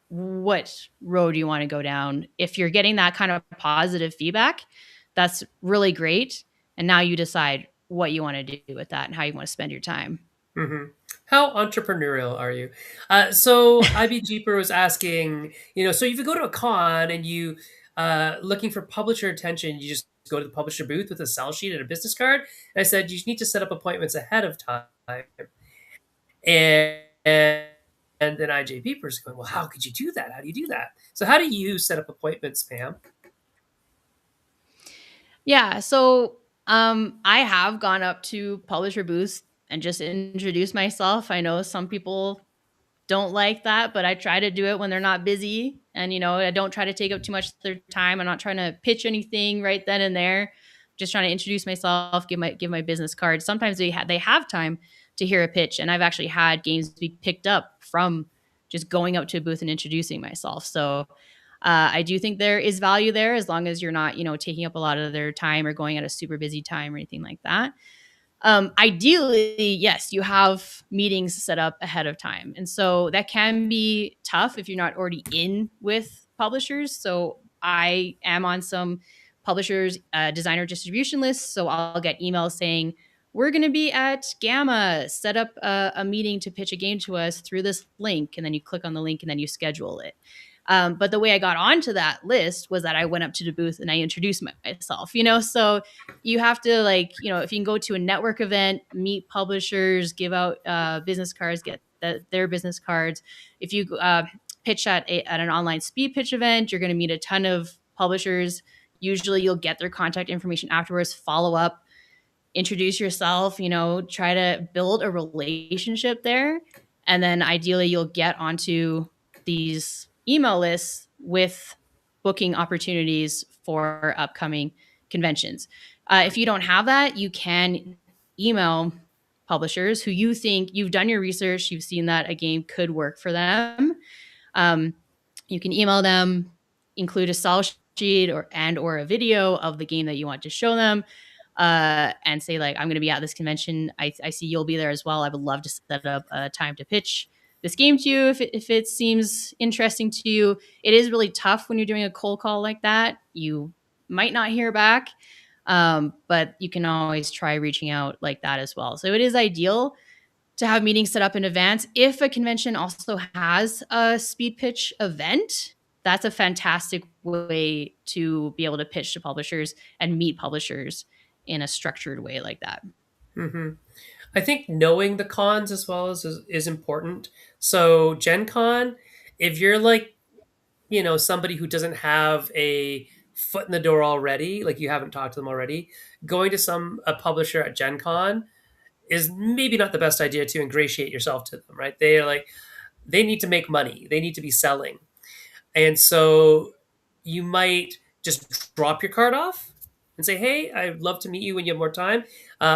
what road you want to go down. If you're getting that kind of positive feedback, that's really great. And now you decide what you want to do with that and how you want to spend your time. Mm-hmm. How entrepreneurial are you? So IB Jeeper was asking, so if you go to a con and you looking for publisher attention, you just go to the publisher booth with a sell sheet and a business card. And I said you need to set up appointments ahead of time. And and then IJ Jeeper is going, well, how could you do that? How do you do that? So how do you set up appointments, Pam? Yeah. So I have gone up to publisher booths and just introduced myself. I know some people don't like that, but I try to do it when they're not busy. And, I don't try to take up too much of their time. I'm not trying to pitch anything right then and there. Just trying to introduce myself, give my business card. Sometimes they have time to hear a pitch, and I've actually had games be picked up from just going up to a booth and introducing myself. So I do think there is value there, as long as you're not, taking up a lot of their time or going at a super busy time or anything like that. Ideally, yes, you have meetings set up ahead of time. And so that can be tough if you're not already in with publishers. So I am on some publishers' designer distribution lists. So I'll get emails saying, we're going to be at Gamma, set up a meeting to pitch a game to us through this link. And then you click on the link and then you schedule it. But the way I got onto that list was that I went up to the booth and I introduced myself, so you have to, like, if you can go to a network event, meet publishers, give out business cards, get their business cards. If you pitch at an online speed pitch event, you're going to meet a ton of publishers. Usually you'll get their contact information afterwards, follow up, introduce yourself, try to build a relationship there. And then ideally you'll get onto these email lists with booking opportunities for upcoming conventions. If you don't have that, you can email publishers who you think you've done your research, you've seen that a game could work for them. You can email them, include a sell sheet or a video of the game that you want to show them, and say, like, I'm going to be at this convention. I see you'll be there as well. I would love to set up a time to pitch this game to you if it seems interesting to you. It is really tough when you're doing a cold call like that. You might not hear back, but you can always try reaching out like that as well. So it is ideal to have meetings set up in advance. If a convention also has a speed pitch event, that's a fantastic way to be able to pitch to publishers and meet publishers in a structured way like that. Mm-hmm. I think knowing the cons as well is important. So Gen Con, if you're like, somebody who doesn't have a foot in the door already, like you haven't talked to them already, going to a publisher at Gen Con is maybe not the best idea to ingratiate yourself to them, right? They need to make money. They need to be selling. And so you might just drop your card off and say, hey, I'd love to meet you when you have more time.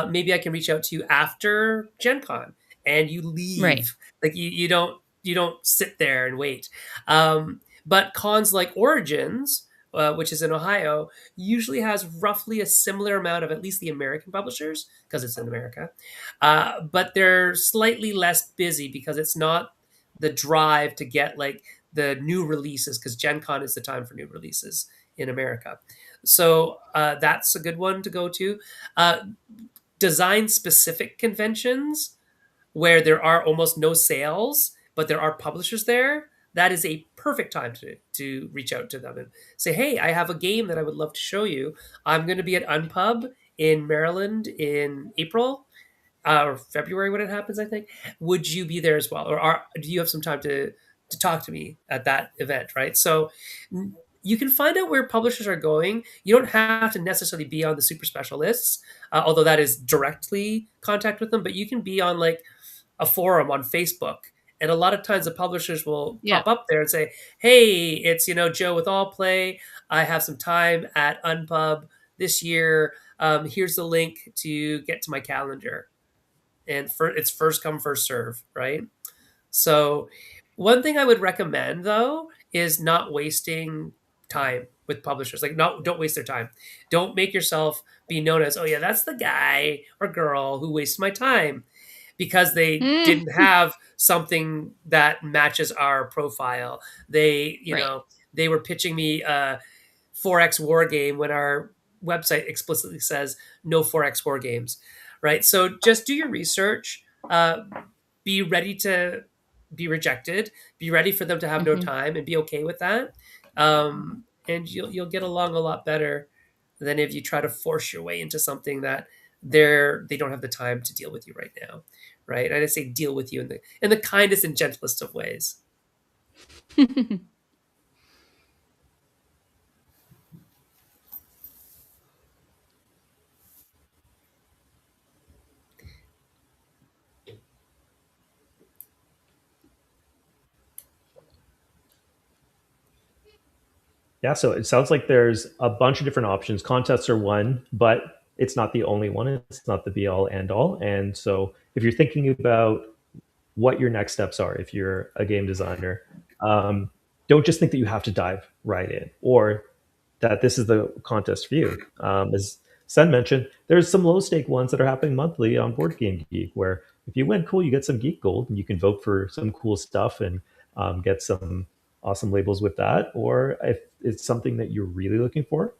Maybe I can reach out to you after Gen Con, and you leave. Right. Like you don't sit there and wait. But cons like Origins which is in Ohio, usually has roughly a similar amount of at least the American publishers because it's in America, but they're slightly less busy because it's not the drive to get like the new releases because Gen Con is the time for new releases in America. So that's a good one to go to. Uh, Design specific conventions where there are almost no sales, but there are publishers there, that is a perfect time to reach out to them and say, hey, I have a game that I would love to show you. I'm going to be at Unpub in Maryland in April or February when it happens, I think. Would you be there as well? Or do you have some time to talk to me at that event, right? So you can find out where publishers are going. You don't have to necessarily be on the super special lists, although that is directly contact with them, but you can be on like a forum on Facebook. And a lot of times the publishers will Yeah. pop up there and say, hey, it's, Joe with All Play. I have some time at Unpub this year. Here's the link to get to my calendar. And it's first come, first serve, right? So one thing I would recommend though is not wasting time with publishers. Like don't waste their time. Don't make yourself be known as, oh yeah, that's the guy or girl who wasted my time because they Mm. didn't have something that matches our profile. They, Right. they were pitching me a 4X war game when our website explicitly says no 4X war games, right? So just do your research. Be ready to be rejected. Be ready for them to have no Mhm. time and be okay with that. And you'll get along a lot better than if you try to force your way into something that they don't have the time to deal with you right now, right? And I say deal with you in the kindest and gentlest of ways. Yeah, so it sounds like there's a bunch of different options. Contests are one, but it's not the only one. It's not the be all end all. And so if you're thinking about what your next steps are, if you're a game designer, don't just think that you have to dive right in or that this is the contest for you. As Sen mentioned, there's some low stake ones that are happening monthly on Board Game Geek where if you win, cool, you get some geek gold and you can vote for some cool stuff and get some awesome labels with that. Or if it's something that you're really looking for,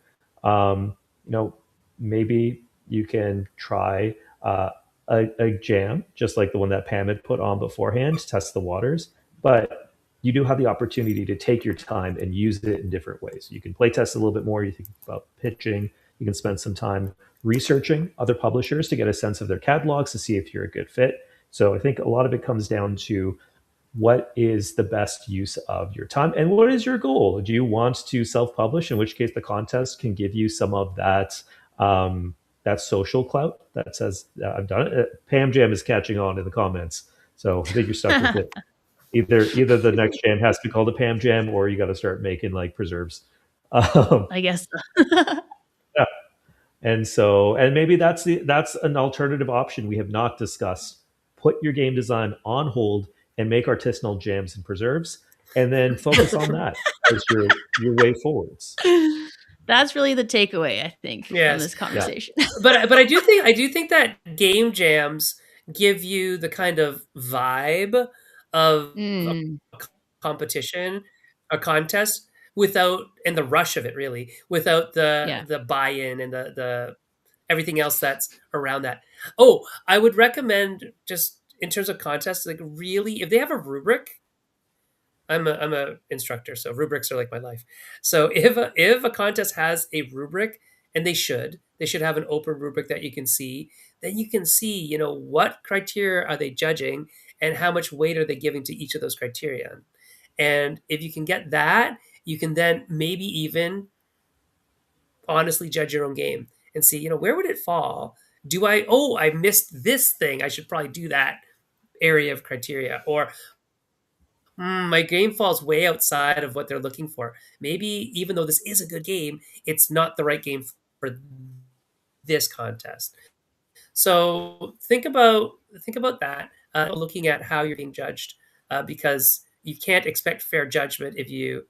um, you know, maybe you can try a jam, just like the one that Pam had put on beforehand, to test the waters. But you do have the opportunity to take your time and use it in different ways. You can play test a little bit more. You think about pitching. You can spend some time researching other publishers to get a sense of their catalogs to see if you're a good fit. So I think a lot of it comes down to what is the best use of your time and what is your goal? Do you want to self-publish, in which case the contest can give you some of that social clout that says I've done it. Pam Jam is catching on in the comments, so I think you're stuck with it. Either the next jam has to be called a Pam Jam, or you got to start making like preserves. I guess so. Yeah. And maybe that's an alternative option we have not discussed. Put your game design on hold and make artisanal jams and preserves, and then focus on that as your way forwards. That's really the takeaway, I think, from Yes. this conversation. But I do think that game jams give you the kind of vibe of a Mm, competition, a contest without and the rush of it really without yeah. the buy-in and the everything else that's around that. Oh, I would recommend just in terms of contests, like really if they have a rubric. I'm a instructor, so rubrics are like my life. So if a contest has a rubric, and they should have an open rubric that you can see. Then you can see, what criteria are they judging, and how much weight are they giving to each of those criteria. And if you can get that, you can then maybe even honestly judge your own game and see, where would it fall? I missed this thing. I should probably do that area of criteria. Or my game falls way outside of what they're looking for. Maybe even though this is a good game, it's not the right game for this contest. So think about that. Looking at how you're being judged, because you can't expect fair judgment if you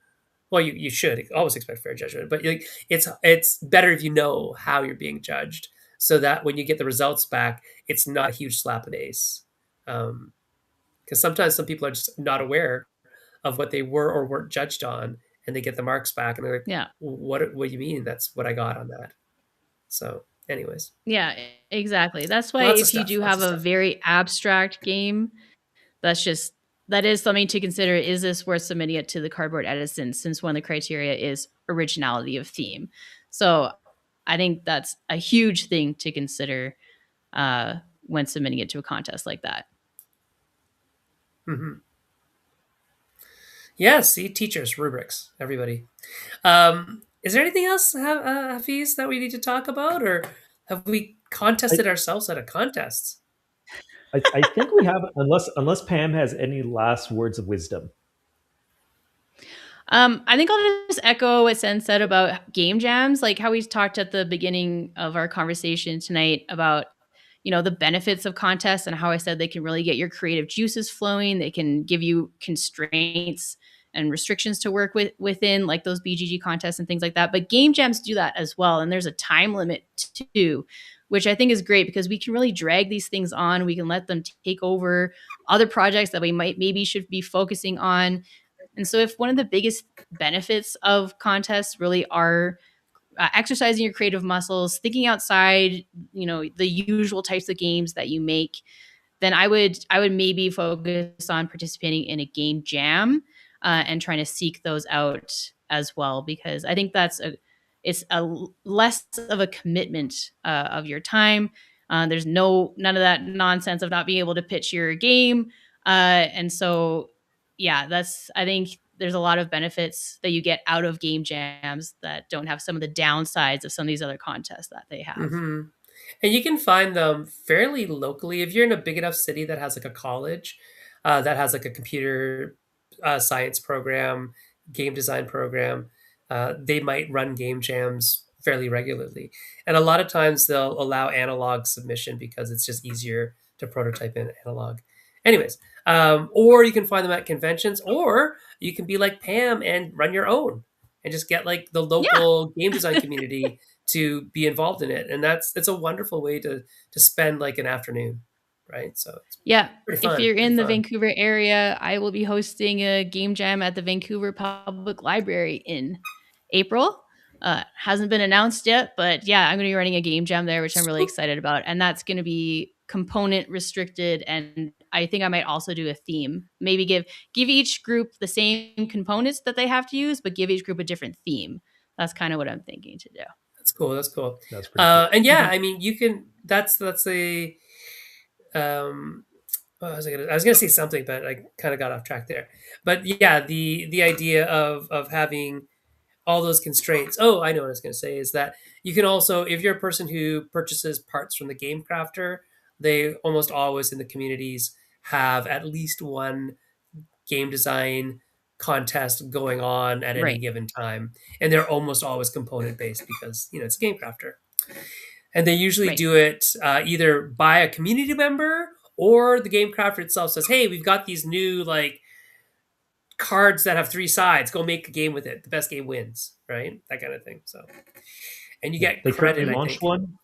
well, you should always expect fair judgment, but like it's better if you know how you're being judged, so that when you get the results back, it's not a huge slap in the face. Um, because sometimes some people are just not aware of what they were or weren't judged on, and they get the marks back, and they're like, Yeah. What do you mean? That's what I got on that." So, anyways, Yeah, exactly. That's why lots of if you stuff, do lots have of a stuff. very abstract game, that's just that is something to consider. Is this worth submitting it to the Cardboard Edison since one of the criteria is originality of theme? So I think that's a huge thing to consider when submitting it to a contest like that. Hmm. Yeah, see, teachers, rubrics, everybody. Is there anything else, Hafiz, that we need to talk about, or have we I, contested ourselves at a contest? I think we have, unless Pam has any last words of wisdom. I think I'll just echo what Sen said about game jams, like how we talked at the beginning of our conversation tonight about, the benefits of contests and how I said they can really get your creative juices flowing. They can give you constraints and restrictions to work within, like those BGG contests and things like that. But game jams do that as well, and there's a time limit too, which I think is great because we can really drag these things on. We can let them take over other projects that we maybe should be focusing on. And so, if one of the biggest benefits of contests really are exercising your creative muscles, thinking outside, the usual types of games that you make, then I would maybe focus on participating in a game jam and trying to seek those out as well, because I think it's less of a commitment of your time. There's none of that nonsense of not being able to pitch your game, and so yeah, that's I think there's a lot of benefits that you get out of game jams that don't have some of the downsides of some of these other contests that they have. Hmm. And you can find them fairly locally if you're in a big enough city that has like a college, that has like a computer science program, game design program. They might run game jams fairly regularly, and a lot of times they'll allow analog submission because it's just easier to prototype in analog. Anyways, or you can find them at conventions, or you can be like Pam and run your own and just get like the Yeah. local game design community to be involved in it, and it's a wonderful way to spend like an afternoon, right? So it's Yeah. pretty If fun, you're pretty in the fun. Vancouver area, I will be hosting a game jam at the Vancouver Public Library in April. Hasn't been announced yet, but yeah, I'm going to be running a game jam there, which I'm really So excited about. And that's going to be component restricted. And I think I might also do a theme. Maybe give each group the same components that they have to use, but give each group a different theme. That's kind of what I'm thinking to do. that's cool. That's cool. That's pretty cool. And yeah, Mhm. I mean, you can. That's a. Um, I was gonna say something, but I kind of got off track there. But yeah, the idea of having all those constraints. Oh, I know what I was going to say is that you can also, if you're a person who purchases parts from the game crafter, they almost always in the communities have at least one game design contest going on at any Right. given time, and they're almost always component based because it's a game crafter, and they usually Right. do it either by a community member or the game crafter itself says, "Hey, we've got these new like cards that have three sides. Go make a game with it. The best game wins." Right, that kind of thing. So, and you Yeah, get they currently credit, I launched think. one.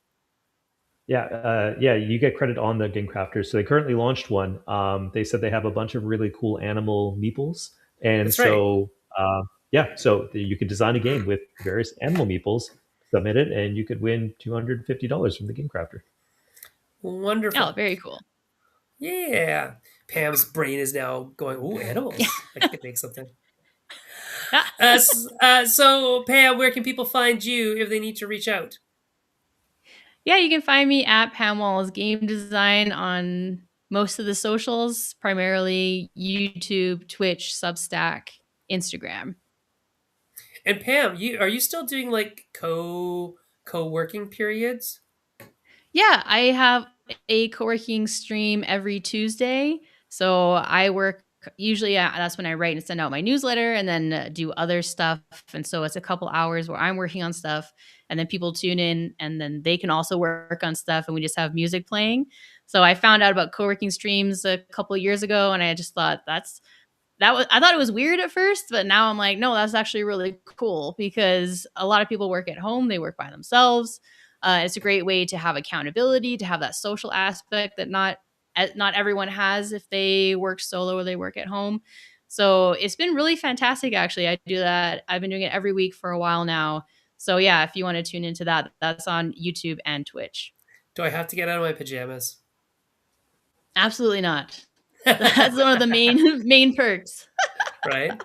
Yeah, yeah, you get credit on the game crafters. So they currently launched one. They said they have a bunch of really cool animal meeples, and That's right. so yeah, so you could design a game with various animal meeples, submit it, and you could win $250 from the game crafter. Oh, Wonderful. very cool. Yeah. Pam's brain is now going, "Ooh, animals. I could make something." So, Pam, where can people find you if they need to reach out? Yeah, you can find me at Pam Walls Game Design on most of the socials, primarily YouTube, Twitch, Substack, Instagram. And Pam, are you still doing like co-working periods? Yeah, I have a co-working stream every Tuesday. So I work usually that's when I write and send out my newsletter and then do other stuff. And so it's a couple hours where I'm working on stuff and then people tune in and then they can also work on stuff and we just have music playing. So I found out about co-working streams a couple of years ago and I just thought I thought it was weird at first, but now I'm like, no, that's actually really cool because a lot of people work at home, they work by themselves. It's a great way to have accountability, to have that social aspect that not everyone has if they work solo or they work at home. So it's been really fantastic. Actually, I do that. I've been doing it every week for a while now. So yeah, if you want to tune into that, that's on YouTube and Twitch. Do I have to get out of my pajamas? Absolutely not. That's one of the main perks. Right?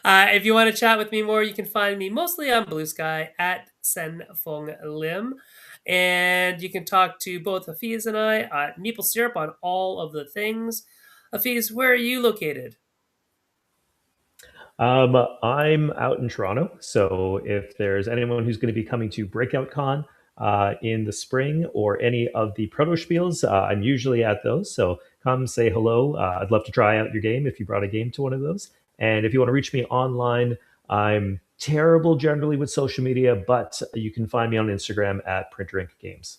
If you want to chat with me more, you can find me mostly on Blue Sky at Sen Fong Lim. And you can talk to both Hafiz and I at Maple Syrup on all of the things. Hafiz, where are you located? I'm out in Toronto, so if there's anyone who's going to be coming to Breakout Con in the spring or any of the proto spiels, I'm usually at those. So come say hello. I'd love to try out your game if you brought a game to one of those. And if you want to reach me online, I'm terrible generally with social media, but you can find me on Instagram at Printer Ink Games.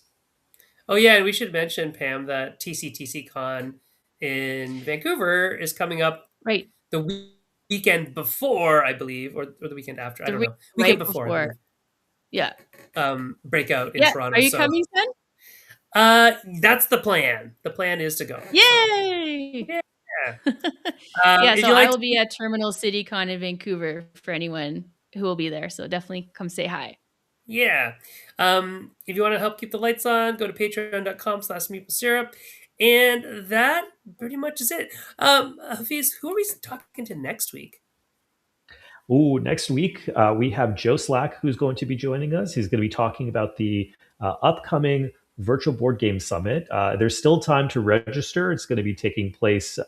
Oh, yeah, and we should mention, Pam, that TCTC Con in Vancouver is coming up Right. the weekend before, I believe, or the weekend after. I The don't week know. Weekend right before, I before. believe. Yeah. Breakout in Yeah. Toronto. Are you So coming, Sen? that's the plan. The plan is to go. So Yay! yeah. Yeah, If so you I like, will be at Terminal City Con in Vancouver for anyone who will be there. So definitely come say hi. yeah. If you want to help keep the lights on, go to patreon.com/maple syrup. And that pretty much is it. Hafiz, who are we talking to next week? Ooh, next week we have Joe Slack who's going to be joining us. He's going to be talking about the upcoming Virtual Board Game Summit. There's still time to register. It's going to be taking place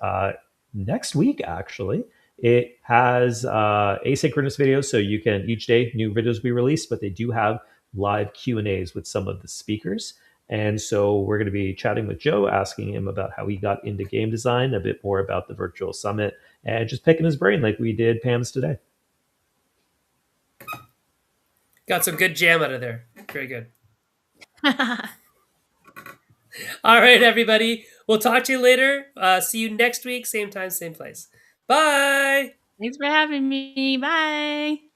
next week, actually. It has asynchronous videos, so you can each day new videos be released, but they do have live Q&As with some of the speakers. And so we're going to be chatting with Joe, asking him about how he got into game design, a bit more about the virtual summit, and just picking his brain like we did Pam's today. Got some good jam out of there. Very good. All right, everybody. We'll talk to you later. See you next week, same time, same place. Bye. Thanks for having me. Bye.